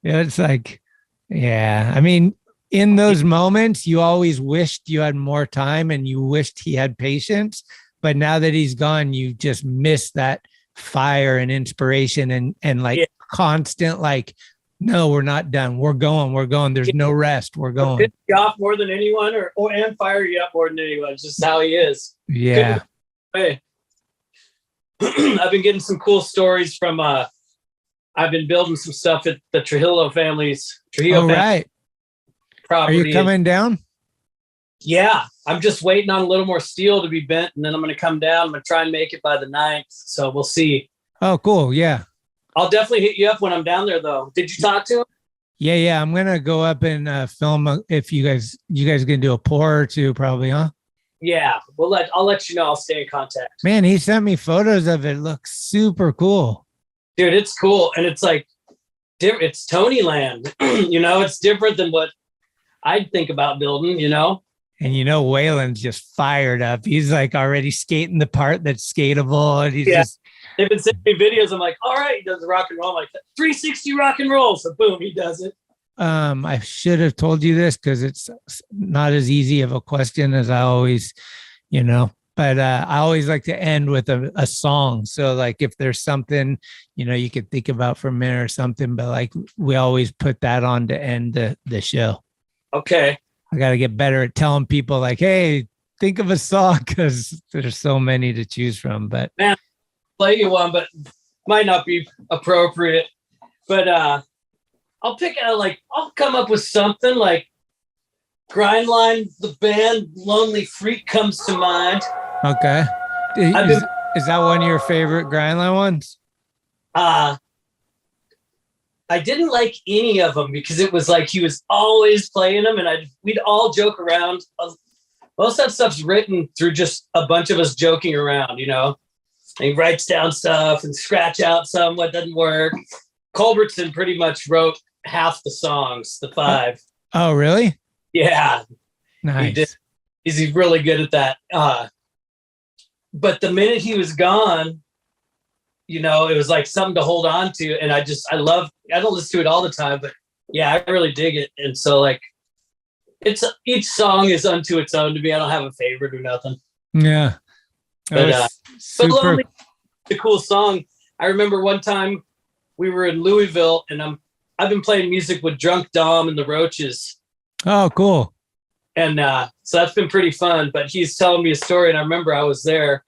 Yeah, it's like, yeah. I mean, in those moments, you always wished you had more time and you wished he had patience. But now that he's gone, you just miss that fire and inspiration and like constant, like, no, we're not done. We're going. There's no rest. We're going. Piss you off more than anyone and fire you up more than anyone. It's just how he is. Yeah. Hey, I've been getting some cool stories from, I've been building some stuff at the Trujillo family right. property. Are you coming down? Yeah, I'm just waiting on a little more steel to be bent, and then I'm going to come down. I'm going to try and make it by the 9th, so we'll see. Oh, cool. Yeah. I'll definitely hit you up when I'm down there, though. Did you talk to him? Yeah. I'm going to go up and film if you guys going to do a pour or two probably, huh? Yeah, I'll let you know. I'll stay in contact. Man, he sent me photos of it. Looks super cool. Dude, it's cool. And it's like, it's Tony land. You know, it's different than what I'd think about building, you know? And you know, Waylon's just fired up. He's like already skating the part that's skatable. And he's just. They've been sending me videos. I'm like, all right, he does the rock and roll. I'm like, 360 rock and roll. So boom, he does it. I should have told you this because it's not as easy of a question as I always, you know, but I always like to end with a song. So like if there's something, you know, you could think about for a minute or something, but like we always put that on to end the show. Okay. I got to get better at telling people like, hey, think of a song because there's so many to choose from. But play you one, but might not be appropriate. But I'll pick out I'll come up with something like Grindline, the band Lonely Freak comes to mind. Okay. Is that one of your favorite Grindline ones? I didn't like any of them because it was like he was always playing them, and we'd all joke around. Most of that stuff's written through just a bunch of us joking around, you know. And he writes down stuff and scratch out some what doesn't work. Culbertson pretty much wrote half the songs, the 5. Oh, really? Yeah. Nice. He did. He's really good at that. But the minute he was gone, you know, it was like something to hold on to. And I don't listen to it all the time, but yeah, I really dig it. And so like, each song is unto its own to me. I don't have a favorite or nothing. Yeah. But Lonely, the cool song. I remember one time we were in Louisville, and I've been playing music with Drunk Dom and the Roaches. Oh, cool. And so that's been pretty fun. But he's telling me a story, and I remember I was there.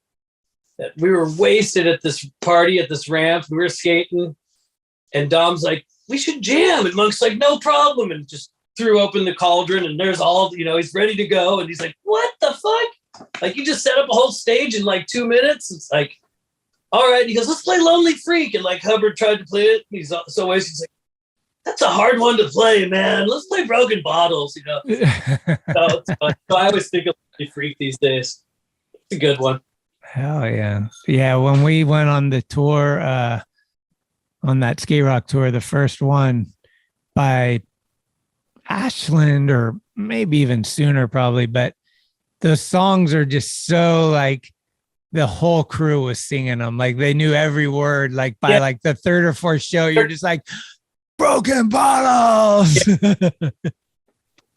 That we were wasted at this party at this ramp. We were skating, and Dom's like, "We should jam." And Monk's like, "No problem," and just threw open the cauldron, and there's all, you know, he's ready to go. And he's like, "What the fuck? Like, you just set up a whole stage in like 2 minutes?" It's like, all right. And he goes, "Let's play Lonely Freak." And like Hubbard tried to play it. He's he's like, "That's a hard one to play, man. Let's play Broken Bottles," you know. So I always think of Lonely Freak these days. It's a good one. Hell yeah. Yeah. When we went on the tour, on that Skate Rock tour, the first one by Ashland, or maybe even sooner probably, but the songs are just so like the whole crew was singing them. Like they knew every word, like by like the third or fourth show, you're just like, Broken Bottles. Yeah.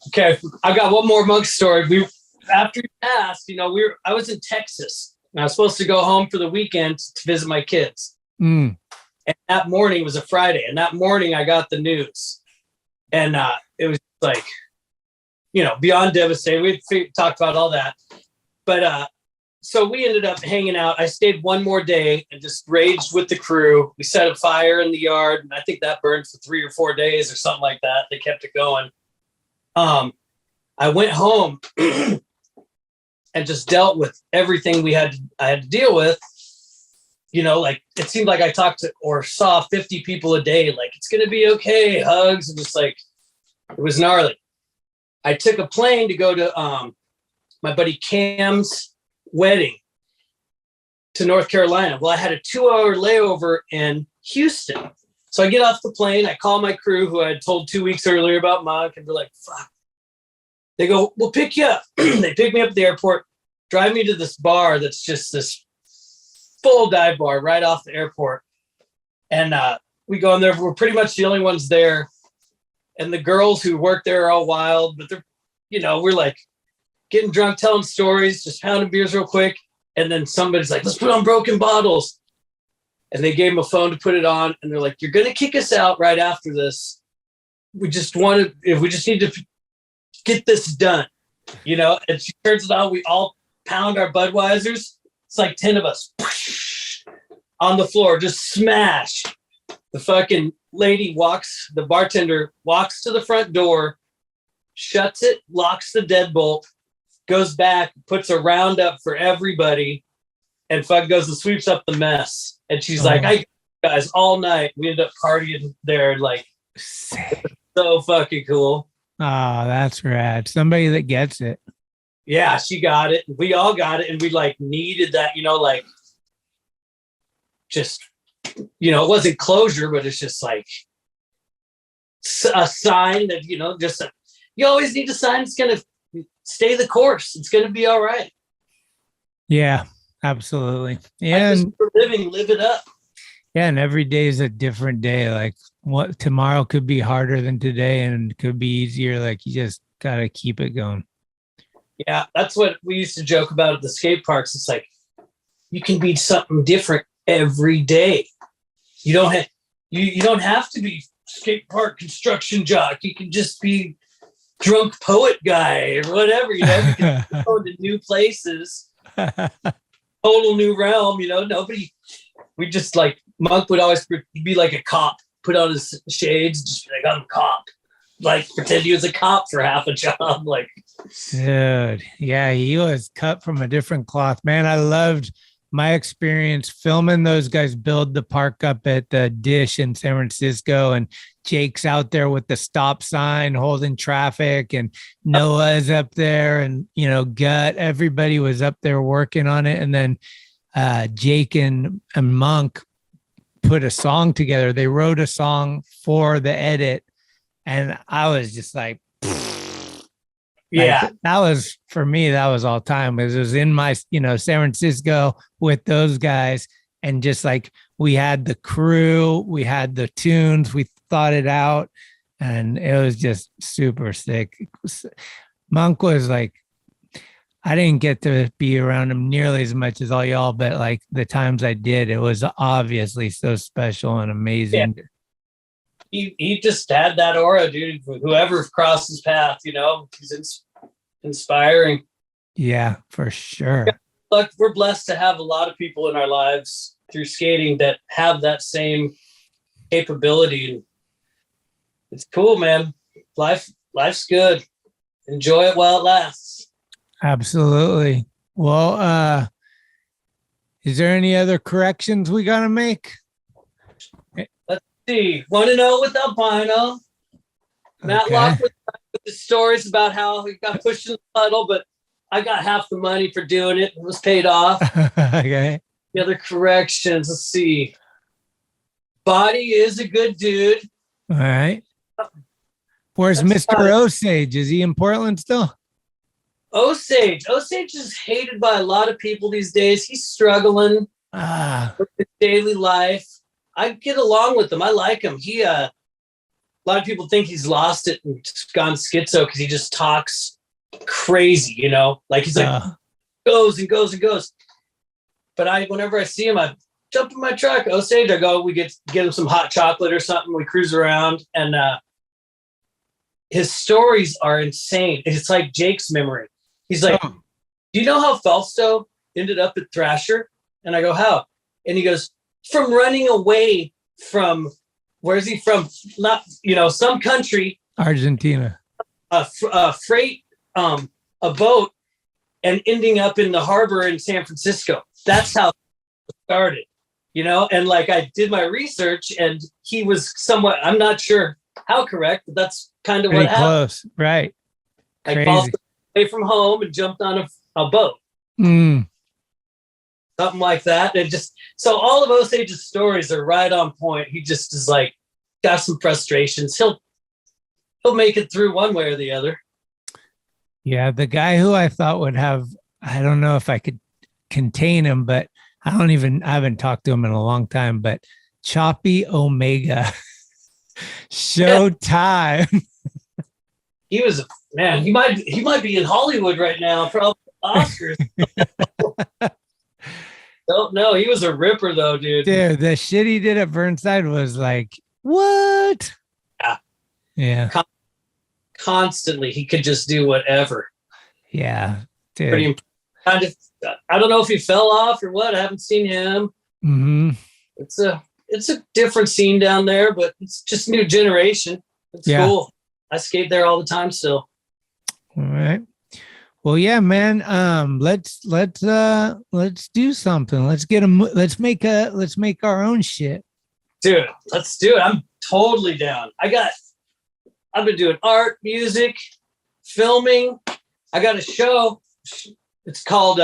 Okay. I got one more Monk story. After he passed, you know, I was in Texas. And I was supposed to go home for the weekend to visit my kids. And that morning was a Friday. And that morning I got the news. And it was like, you know, beyond devastating. We talked about all that. But so we ended up hanging out. I stayed one more day and just raged with the crew. We set a fire in the yard. And I think that burned for 3 or 4 days or something like that. They kept it going. I went home and just dealt with everything I had to deal with. You know, like it seemed like I talked to or saw 50 people a day. Like, it's going to be okay. Hugs. And just like, it was gnarly. I took a plane to go to my buddy Cam's wedding to North Carolina. Well, I had a 2-hour layover in Houston. So I get off the plane. I call my crew who I had told 2 weeks earlier about Monk, and they're like, fuck. They go, "We'll pick you up." They pick me up at the airport, drive me to this bar that's just this full dive bar right off the airport. And we go in there. We're pretty much the only ones there. And the girls who work there are all wild, but they're, you know, we're like getting drunk, telling stories, just pounding beers real quick. And then somebody's like, "Let's put on Broken Bottles." And they gave him a phone to put it on. And they're like, "You're going to kick us out right after this. We just need to get this done," you know. And she turns it on. We all pound our Budweisers. It's like 10 of us on the floor, just smash. The fucking lady the bartender walks to the front door, shuts it, locks the deadbolt, goes back, puts a round up for everybody, and goes and sweeps up the mess. And she's like, "I guys all night." We ended up partying there, like so fucking cool. Oh, that's rad. Somebody that gets it. Yeah, she got it. We all got it. And we like needed that, you know, like just, you know, it wasn't closure, but it's just like a sign that, you know, you always need a sign that's going to stay the course. It's going to be all right. Yeah, absolutely. Yeah. And for living, live it up. Yeah. And every day is a different day. Like what tomorrow could be harder than today and could be easier. Like you just got to keep it going. Yeah. That's what we used to joke about at the skate parks. It's like, you can be something different every day. You don't have to be skate park construction jock. You can just be drunk poet guy or whatever, you know, because going to new places, total new realm, you know, we just like, Monk would always be like a cop, put on his shades, just be like, I'm a cop. Like pretend he was a cop for half a job. Like, dude, yeah, he was cut from a different cloth, man. I loved my experience filming those guys build the park up at the Dish in San Francisco, and Jake's out there with the stop sign holding traffic, and Noah's up there, and you know, Gut, everybody was up there working on it. And then Jake and Monk put a song together. They wrote a song for the edit, and I was just like, yeah, like, that was, for me, that was all time. It was in my, you know, San Francisco with those guys, and just like, we had the crew, we had the tunes, we thought it out, and it was just super sick. Monk was like, I didn't get to be around him nearly as much as all y'all, but like the times I did, it was obviously so special and amazing. Yeah. He just had that aura, dude. Whoever crossed his path, you know, he's inspiring. Yeah, for sure. Look, we're blessed to have a lot of people in our lives through skating that have that same capability. It's cool, man. Life's good. Enjoy it while it lasts. Absolutely. Well, is there any other corrections we got to make? See, want to know with albino? Matt Locke with the stories about how he got pushed in the puddle, but I got half the money for doing it. It was paid off. Okay. The other corrections, let's see. Body is a good dude. All right. Where's Mr. Osage? Is he in Portland still? Osage is hated by a lot of people these days. He's struggling with his daily life. I get along with him. I like him. A lot of people think he's lost it and gone schizo because he just talks crazy, you know, like he's like goes and goes and goes. But whenever I see him, I jump in my truck. Osage, I go, we get him some hot chocolate or something. We cruise around, and his stories are insane. It's like Jake's memory. He's like, do you know how Fausto ended up at Thrasher? And I go, how? And he goes, from running away from, where's he from? Not, you know, some country. Argentina. A freight, a boat, and ending up in the harbor in San Francisco. That's how it started, you know? And like, I did my research, and he was somewhat, I'm not sure how correct, but that's kind of pretty what happened. Close, right. I called away from home and jumped on a boat. Something like that. And just, so all of Osage's stories are right on point. He just is like, got some frustrations. He'll make it through one way or the other. Yeah, the guy who I thought would have, I don't know if I could contain him, but I haven't talked to him in a long time, but Choppy Omega. Showtime. He was, man, he might be in Hollywood right now, probably Oscars. Don't know. He was a ripper though, dude. Dude, the shit he did at Burnside was like, what? Yeah. Constantly, he could just do whatever. Yeah, dude. Pretty kind of. I don't know if he fell off or what. I haven't seen him. Mm-hmm. It's a different scene down there, but it's just new generation. It's cool. I skate there all the time still. All right. Well, yeah, man. Let's do something. Let's make our own shit. Dude, let's do it. I'm totally down. I've been doing art, music, filming. I got a show. It's called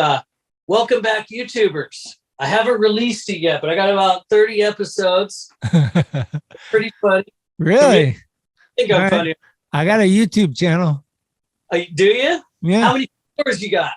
Welcome Back YouTubers. I haven't released it yet, but I got about 30 episodes. Pretty funny. Really? I think I'm funny. I got a YouTube channel. Do you? Yeah. How many followers you got?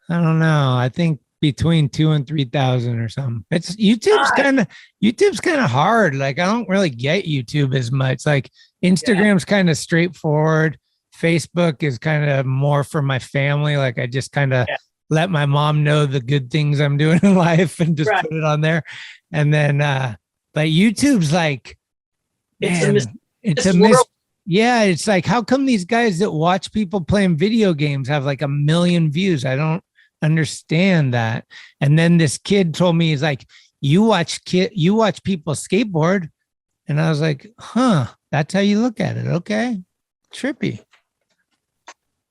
I don't know. I think between 2,000 and 3,000 or something. It's YouTube's kind of hard. Like, I don't really get YouTube as much. Like, Instagram's kind of straightforward. Facebook is kind of more for my family. Like, I just kind of let my mom know the good things I'm doing in life and just put it on there. And then, but YouTube's like, man, it's a yeah, it's like, how come these guys that watch people playing video games have like 1 million views? I don't understand that. And then this kid told me, he's like, you watch people skateboard. And I was like, huh, that's how you look at it. Okay. Trippy.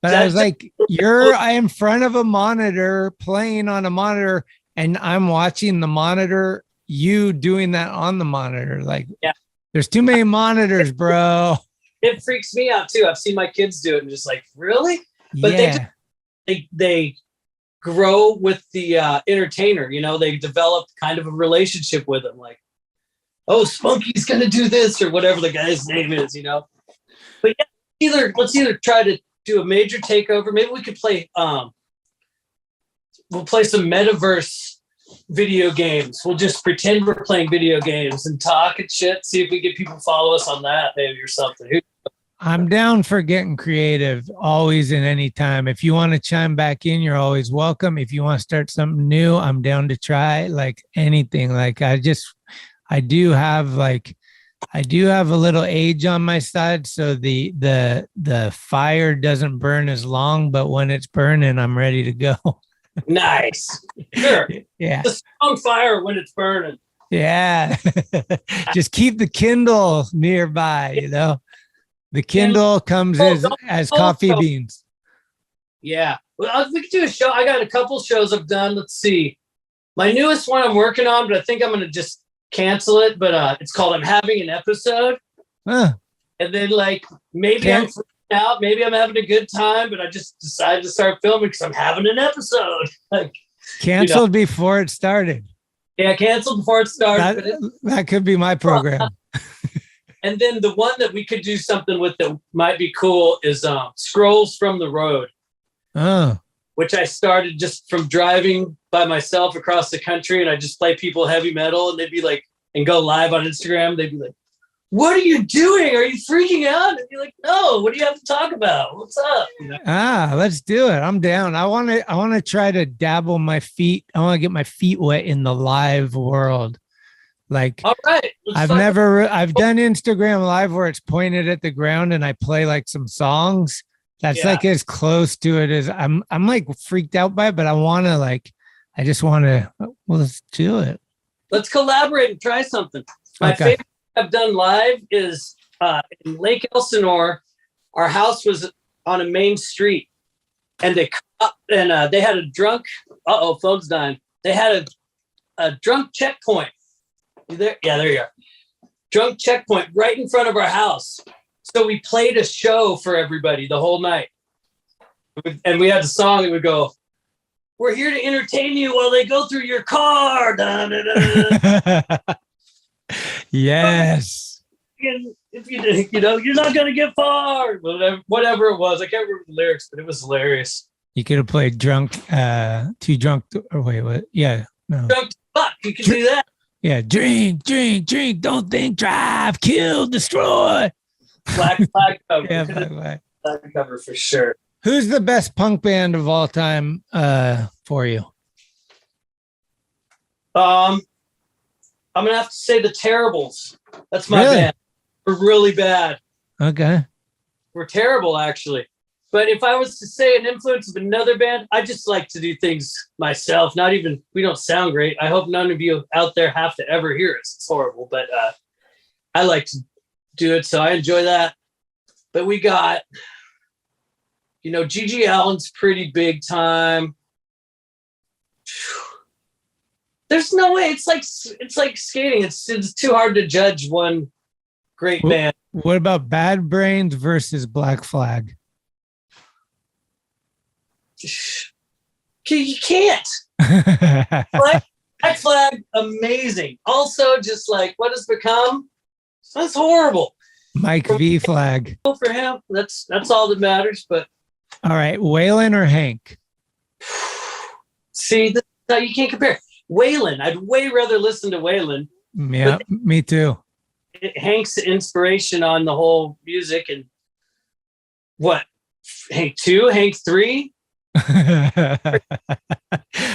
But I was like, I in front of a monitor, playing on a monitor, and I'm watching the monitor, you doing that on the monitor. Like, yeah, there's too many monitors, bro. It freaks me out too. I've seen my kids do it and just like, really? But yeah. they grow with the entertainer, you know, they develop kind of a relationship with them. Like, oh, Spunky's going to do this or whatever the guy's name is, you know? But yeah, let's either try to do a major takeover. Maybe we could play, we'll play some metaverse video games. We'll just pretend we're playing video games and talk and shit. See if we get people follow us on that maybe or something. I'm down for getting creative always and anytime. If you want to chime back in, you're always welcome. If you want to start something new, I'm down to try like anything. Like I do have a little age on my side, so the fire doesn't burn as long, but when it's burning, I'm ready to go. Nice. Sure. Yeah. The strong fire when it's burning. Yeah. Just keep the Kindle nearby, you know. The Kindle comes as coffee beans. Yeah. Well, we could do a show. I got a couple shows I've done. Let's see. My newest one I'm working on, but I think I'm going to just cancel it. But it's called I'm Having an Episode. Huh. And then like maybe I'm freaking out. Maybe I'm having a good time, but I just decided to start filming because I'm having an episode. Like canceled before it started. Yeah, canceled before it started. That could be my program. And then the one that we could do something with that might be cool is Scrolls from the Road. Oh. Which I started just from driving by myself across the country, and I just play people heavy metal, and they'd be like, and go live on Instagram. They'd be like, "What are you doing? Are you freaking out?" And be like, "No. What do you have to talk about? What's up?" You know? Let's do it. I'm down. I want to try to dabble my feet. I want to get my feet wet in the live world. Like, all right. I've done Instagram live where it's pointed at the ground and I play like some songs. That's like as close to it as I'm like freaked out by it, but let's do it. Let's collaborate and try something. My favorite I've done live is in Lake Elsinore. Our house was on a main street, and they had a drunk. Phone's dying. They had a drunk checkpoint. You there? Yeah, there you are. Drunk checkpoint right in front of our house. So we played a show for everybody the whole night, and we had a song that would go, "We're here to entertain you while they go through your car." Da, da, da. Yes. If you're not gonna get far. Whatever it was, I can't remember the lyrics, but it was hilarious. You could have played drunk, too drunk. Wait, what? Yeah, no. Drunk fuck. You can do that. Yeah, drink, don't think, drive, kill, destroy. Black flag cover. Yeah, black cover for sure. Who's the best punk band of all time for you? I'm gonna have to say the Terribles. That's my band. We're really bad. Okay. We're terrible, actually. But if I was to say an influence of another band, I just like to do things myself. We don't sound great. I hope none of you out there have to ever hear us. It's horrible, but I like to do it, so I enjoy that. But we got, Gigi Allen's pretty big time. There's no way. It's like skating. It's too hard to judge one great band. What about Bad Brains versus Black Flag? You can't. Black Flag, amazing. Also, just like what has become, that's horrible. Mike V Flag. For him, that's all that matters. But all right, Waylon or Hank? See, you can't compare. Waylon, I'd way rather listen to Waylon. Yeah, me too. Hank's inspiration on the whole music, and what? Hank 2, Hank 3.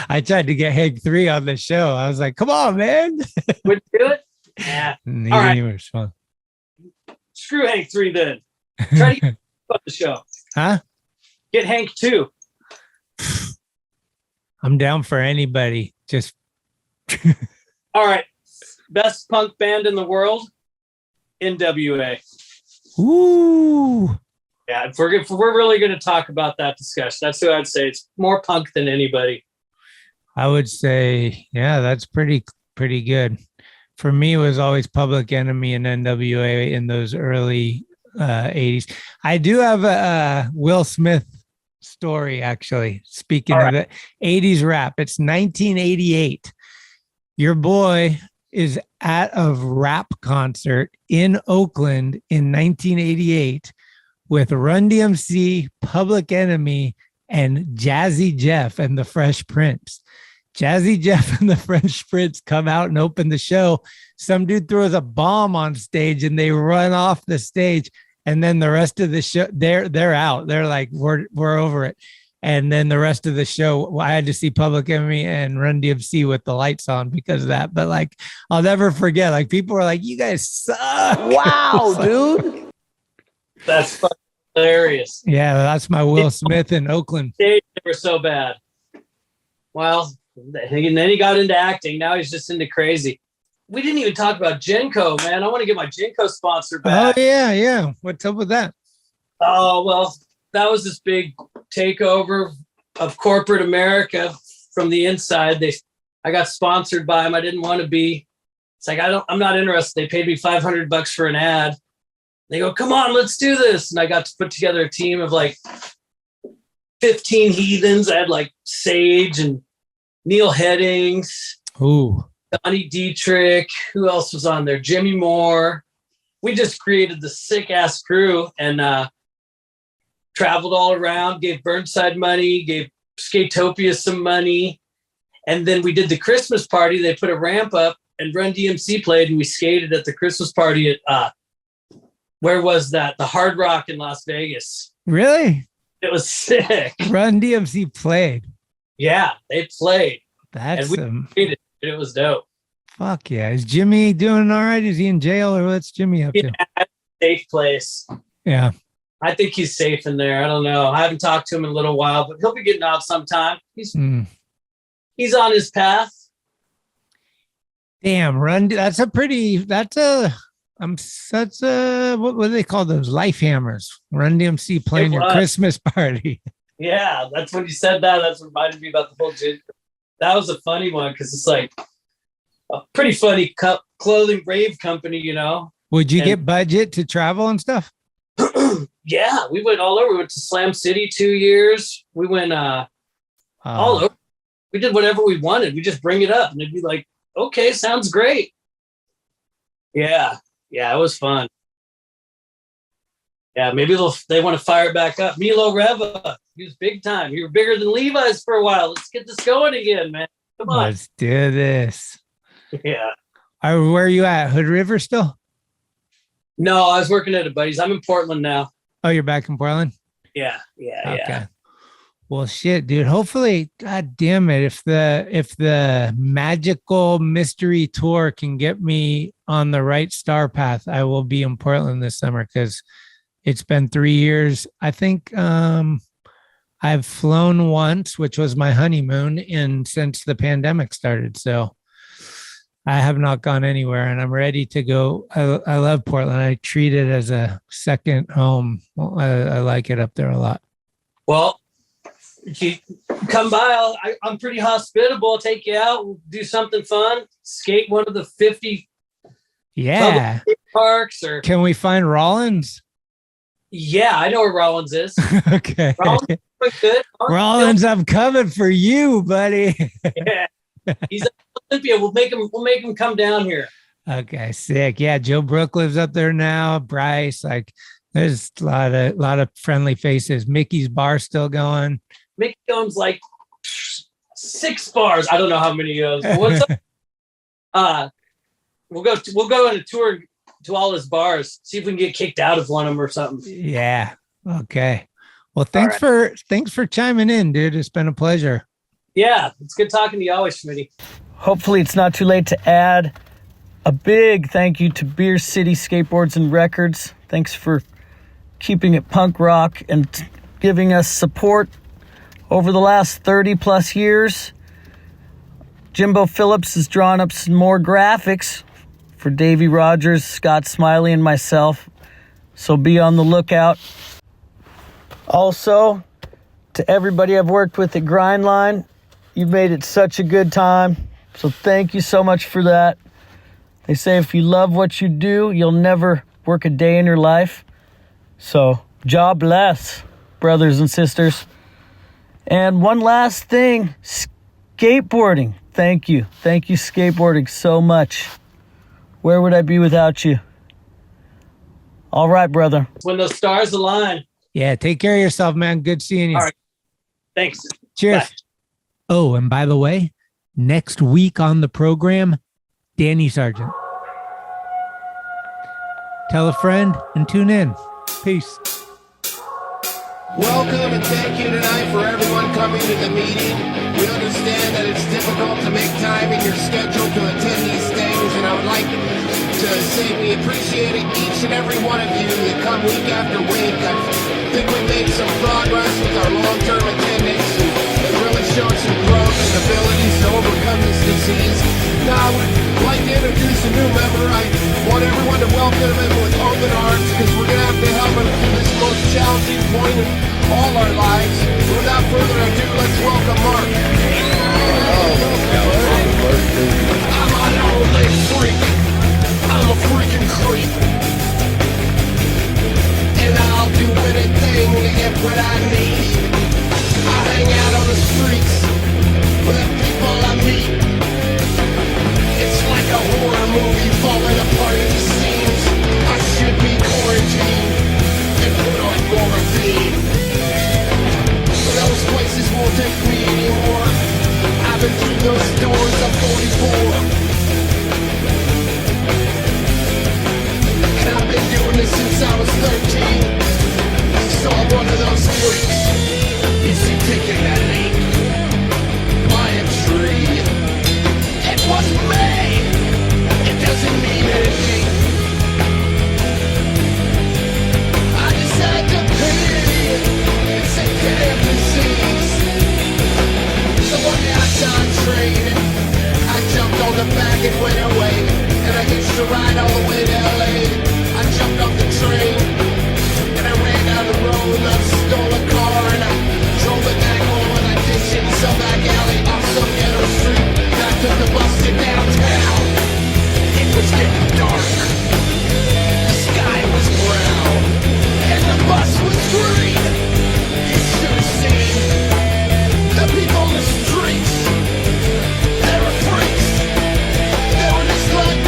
I tried to get Hank 3 on the show. I was like, come on, man. Would do it? Yeah. All right. Screw Hank 3 then. Try to get on the show. Huh? Get Hank too. I'm down for anybody. Just All right. Best punk band in the world, NWA. ooh. Yeah, if we're really going to talk about that discussion, that's who I'd say. It's more punk than anybody. I would say, yeah, that's pretty good. For me, it was always Public Enemy and NWA in those early 80s. I do have a Will Smith story, actually. Speaking of the 80s rap, it's 1988. Your boy is at a rap concert in Oakland in 1988 with Run DMC, Public Enemy, and Jazzy Jeff and the Fresh Prince. Jazzy Jeff and the Fresh Prince come out and open the show. Some dude throws a bomb on stage and they run off the stage. And then the rest of the show, they're out. They're like, we're over it. And then the rest of the show, I had to see Public Enemy and Run DMC with the lights on because of that. But like, I'll never forget. Like, people were like, "You guys suck!" Wow, dude. That's fucking hilarious. Yeah, that's my Will Smith in Oakland. They were so bad. Well, and then he got into acting. Now he's just into crazy. We didn't even talk about Genco, man. I want to get my Genco sponsor back. Oh yeah. What's up with that? Oh, well, that was this big takeover of corporate America from the inside. I got sponsored by them. I didn't want to be. It's like, I'm not interested. They paid me $500 for an ad. They go, "Come on, let's do this." And I got to put together a team of like 15 heathens. I had like Sage and Neil Headings. Ooh. Donnie Dietrich. Who else was on there? Jimmy Moore. We just created the sick ass crew and traveled all around, gave Burnside money, gave Skatopia some money. And then we did the Christmas party. They put a ramp up and Run DMC played and we skated at the Christmas party at, where was that? The Hard Rock in Las Vegas. Really? It was sick. Run DMC played. Yeah, they played. That's skated. It was dope. Fuck yeah. Is Jimmy doing all right? Is he in jail or what's Jimmy up to? Safe place. Yeah. I think he's safe in there. I don't know. I haven't talked to him in a little while, but he'll be getting out sometime. He's on his path. Damn, what do they call those? Life hammers. Run DMC playing your Christmas party. Yeah, that's when you said that. That's what reminded me about the whole gin. That was a funny one because it's like a pretty funny clothing rave company, you know. Would you get budget to travel and stuff? Yeah, we went all over. We went to Slam City 2 years. We went all over. We did whatever we wanted. We just bring it up and it'd be like, okay, sounds great. Yeah, it was fun. Yeah, maybe they want to fire it back up. Milo Reva, he was big time. You were bigger than Levi's for a while. Let's get this going again, man. Come on. Let's do this. Yeah. Where are you at? Hood River still? No, I was working at a buddy's. I'm in Portland now. Oh, you're back in Portland? Yeah. Okay. Well, shit, dude. Hopefully, god damn it, if the magical mystery tour can get me on the right star path, I will be in Portland this summer because it's been 3 years. I think I've flown once, which was my honeymoon, since the pandemic started. So I have not gone anywhere, and I'm ready to go. I love Portland. I treat it as a second home. I like it up there a lot. Well, if you come by, I'm pretty hospitable. I'll take you out. We'll do something fun. Skate one of the 50 parks. Or can we find Rollins? Yeah, I know where Rollins is. Okay. Rollins is good. Rollins, I'm coming for you, buddy. Yeah. He's at Olympia. We'll make him come down here. Okay, sick. Yeah, Joe Brook lives up there now. Bryce, like there's a lot of friendly faces. Mickey's bar still going. Mickey owns like 6 bars. I don't know how many he owns. What's up? We'll go on a tour to all his bars. See if we can get kicked out of one of them or something. Yeah. Okay. Well, thanks for chiming in, dude. It's been a pleasure. Yeah, it's good talking to you always, Schmitty. Hopefully it's not too late to add a big thank you to Beer City Skateboards and Records. Thanks for keeping it punk rock and giving us support over the last 30 plus years. Jimbo Phillips has drawn up some more graphics for Davey Rogers, Scott Smiley, and myself, so be on the lookout. Also, to everybody I've worked with at Grindline, you've made it such a good time, so thank you so much for that. They say if you love what you do, you'll never work a day in your life. So, job bless, brothers and sisters. And one last thing, skateboarding. Thank you. Thank you, skateboarding, so much. Where would I be without you? All right, brother. When the stars align. Yeah, take care of yourself, man. Good seeing you. All right. Thanks. Cheers. Bye. Oh, and by the way, next week on the program, Danny Sargent. Tell a friend and tune in. Peace. Welcome and thank you tonight for everyone coming to the meeting. We understand that it's difficult to make time in your schedule to attend these things, and I would like to say we appreciate each and every one of you that come week after week. I think we've made some progress with our long-term attendance and really shown some growth and abilities to overcome this disease. Now I would like to introduce a new member. I want everyone to welcome him with open arms because we're going to have to help him through this most challenging point of all our lives. Without further ado, let's welcome Mark. I'm an only freak. I'm a freaking creep. And I'll do anything to get what I need. I hang out on the streets with the people I meet. It's like a horror movie falling apart at the seams. I should be quarantined and put on morphine. Those places won't take me anymore. I've been through those doors, I'm 44. And I've been doing this since I was 13. So I'm one of those freaks. You see, taking that leap by a tree. It was me. It doesn't mean anything. I just had to pee. It's a damn disease. So one day I saw a train. I jumped on the back and went away. And I hitched a ride all the way to LA. I jumped off the train. And I ran down the road and I stole a car. And I drove it back home and I ditched it in some back alley off some ghetto street. And I took the bus to downtown. It was getting dark. The sky was brown. And the bus was green. You should have seen the people on the streets. They were freaks. They were just like me.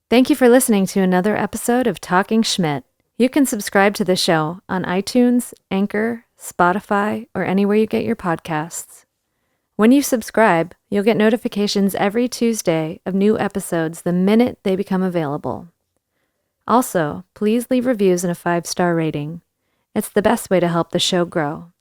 Thank you for listening to another episode of Talkin Schmit. You can subscribe to the show on iTunes, Anchor, Spotify, or anywhere you get your podcasts. When you subscribe, you'll get notifications every Tuesday of new episodes the minute they become available. Also, please leave reviews and a 5-star rating. It's the best way to help the show grow.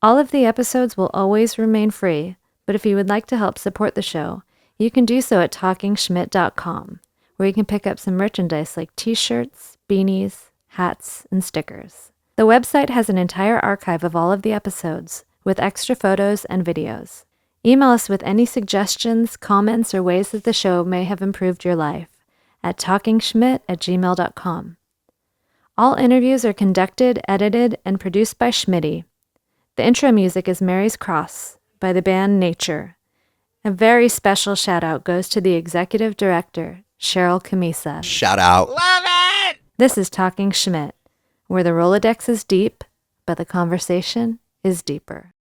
All of the episodes will always remain free, but if you would like to help support the show, you can do so at TalkinSchmit.com, where you can pick up some merchandise like t-shirts, beanies, hats, and stickers. The website has an entire archive of all of the episodes, with extra photos and videos. Email us with any suggestions, comments, or ways that the show may have improved your life at talkinschmit@gmail.com. All interviews are conducted, edited, and produced by Schmitty. The intro music is Mary's Cross by the band Nature. A very special shout out goes to the executive director, Sharal Camisa. Shout out. Love it! This is Talkin Schmit, where the Rolodex is deep, but the conversation is deeper.